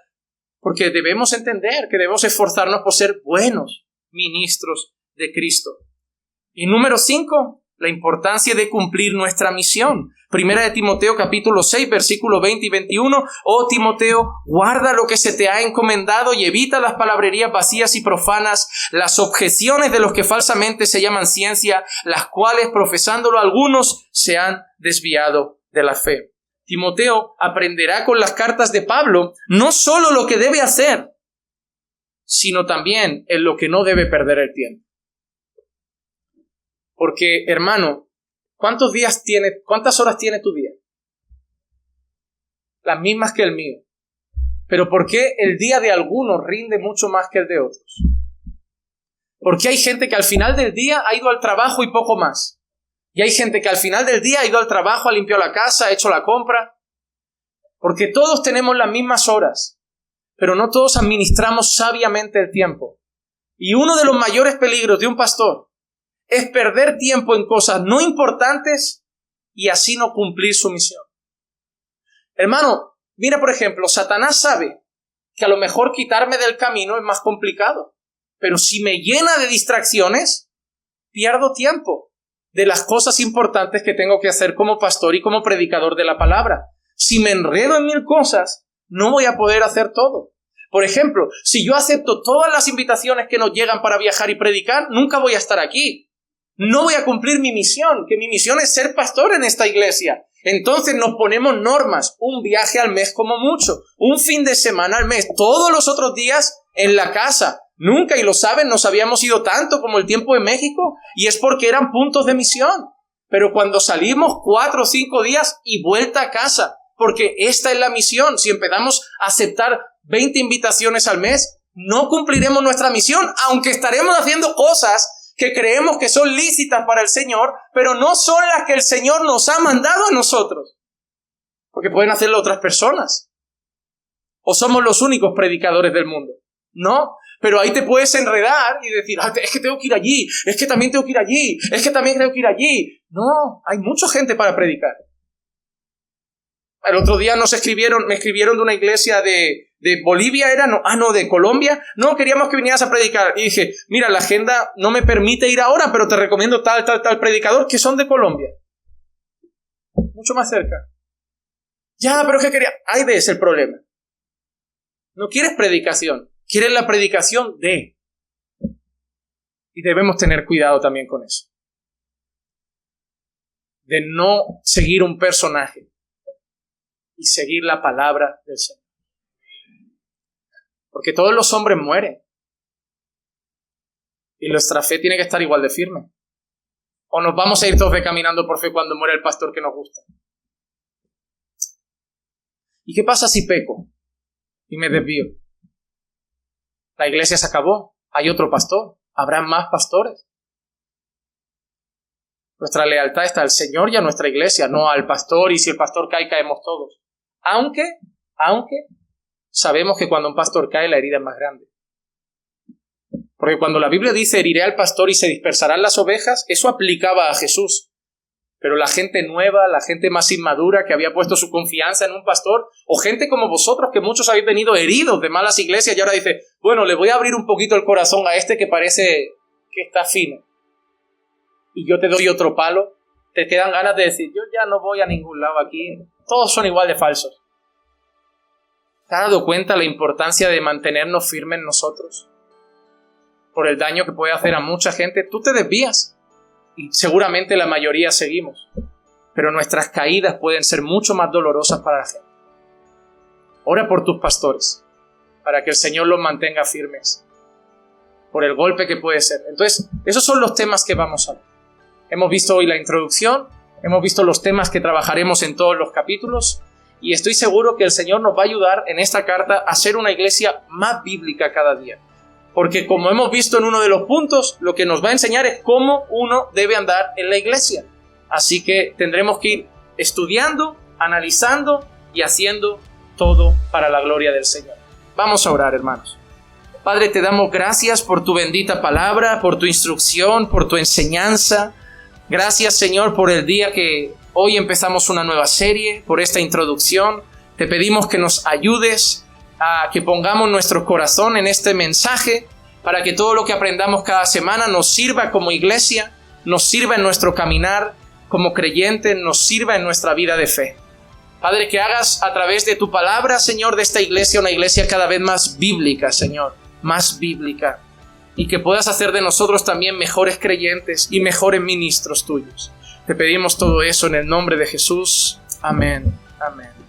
B: Porque debemos entender que debemos esforzarnos por ser buenos ministros de Cristo. Y número 5, la importancia de cumplir nuestra misión. Primera de Timoteo capítulo 6, versículo 20 y 21. Oh Timoteo, guarda lo que se te ha encomendado y evita las palabrerías vacías y profanas, las objeciones de los que falsamente se llaman ciencia, las cuales profesándolo algunos se han desviado de la fe. Timoteo aprenderá con las cartas de Pablo no solo lo que debe hacer, sino también en lo que no debe perder el tiempo. Porque, hermano, ¿cuántas horas tiene tu día? Las mismas que el mío. Pero ¿por qué el día de algunos rinde mucho más que el de otros? Porque hay gente que al final del día ha ido al trabajo y poco más. Y hay gente que al final del día ha ido al trabajo, ha limpiado la casa, ha hecho la compra. Porque todos tenemos las mismas horas, pero no todos administramos sabiamente el tiempo. Y uno de los mayores peligros de un pastor es perder tiempo en cosas no importantes y así no cumplir su misión. Hermano, mira por ejemplo, Satanás sabe que a lo mejor quitarme del camino es más complicado, pero si me llena de distracciones, pierdo tiempo de las cosas importantes que tengo que hacer como pastor y como predicador de la palabra. Si me enredo en 1000 cosas, no voy a poder hacer todo. Por ejemplo, si yo acepto todas las invitaciones que nos llegan para viajar y predicar, nunca voy a estar aquí. No voy a cumplir mi misión, que mi misión es ser pastor en esta iglesia. Entonces nos ponemos normas, un viaje al mes como mucho, un fin de semana al mes, todos los otros días en la casa. Nunca, y lo saben, nos habíamos ido tanto como el tiempo de México, y es porque eran puntos de misión. Pero cuando salimos 4 o 5 días y vuelta a casa, porque esta es la misión. Si empezamos a aceptar 20 invitaciones al mes, no cumpliremos nuestra misión, aunque estaremos haciendo cosas que creemos que son lícitas para el Señor, pero no son las que el Señor nos ha mandado a nosotros. Porque pueden hacerlo otras personas. ¿O somos los únicos predicadores del mundo? No, pero ahí te puedes enredar y decir, es que tengo que ir allí, es que también tengo que ir allí, es que también tengo que ir allí. No, hay mucha gente para predicar. El otro día me escribieron de una iglesia de Bolivia, de Colombia. No, queríamos que vinieras a predicar. Y dije, mira, la agenda no me permite ir ahora, pero te recomiendo tal predicador que son de Colombia. Mucho más cerca. Ya, pero ¿qué quería? Ahí ves el problema. No quieres predicación, quieres la predicación de. Y debemos tener cuidado también con eso. De no seguir un personaje y seguir la palabra del Señor. Porque todos los hombres mueren. Y nuestra fe tiene que estar igual de firme. O nos vamos a ir todos caminando por fe cuando muere el pastor que nos gusta. ¿Y qué pasa si peco y me desvío? La iglesia se acabó. Hay otro pastor. Habrá más pastores. Nuestra lealtad está al Señor y a nuestra iglesia, no al pastor, y si el pastor cae, caemos todos. Aunque sabemos que cuando un pastor cae, la herida es más grande. Porque cuando la Biblia dice heriré al pastor y se dispersarán las ovejas, eso aplicaba a Jesús. Pero la gente nueva, la gente más inmadura que había puesto su confianza en un pastor, o gente como vosotros que muchos habéis venido heridos de malas iglesias y ahora dice, bueno, le voy a abrir un poquito el corazón a este que parece que está fino. Y yo te doy otro palo, te quedan ganas de decir, yo ya no voy a ningún lado aquí, todos son igual de falsos. ¿Te has dado cuenta la importancia de mantenernos firmes nosotros? Por el daño que puede hacer a mucha gente, tú te desvías. Y seguramente la mayoría seguimos. Pero nuestras caídas pueden ser mucho más dolorosas para la gente. Ora por tus pastores, para que el Señor los mantenga firmes. Por el golpe que puede ser. Entonces, esos son los temas que vamos a ver. Hemos visto hoy la introducción, hemos visto los temas que trabajaremos en todos los capítulos, y estoy seguro que el Señor nos va a ayudar en esta carta a ser una iglesia más bíblica cada día. Porque como hemos visto en uno de los puntos, lo que nos va a enseñar es cómo uno debe andar en la iglesia. Así que tendremos que ir estudiando, analizando y haciendo todo para la gloria del Señor. Vamos a orar, hermanos. Padre, te damos gracias por tu bendita palabra, por tu instrucción, por tu enseñanza. Gracias, Señor, por el día que hoy empezamos una nueva serie, por esta introducción. Te pedimos que nos ayudes a que pongamos nuestro corazón en este mensaje para que todo lo que aprendamos cada semana nos sirva como iglesia, nos sirva en nuestro caminar como creyentes, nos sirva en nuestra vida de fe. Padre, que hagas a través de tu palabra, Señor, de esta iglesia una iglesia cada vez más bíblica, Señor, más bíblica, y que puedas hacer de nosotros también mejores creyentes y mejores ministros tuyos. Te pedimos todo eso en el nombre de Jesús. Amén. Amén.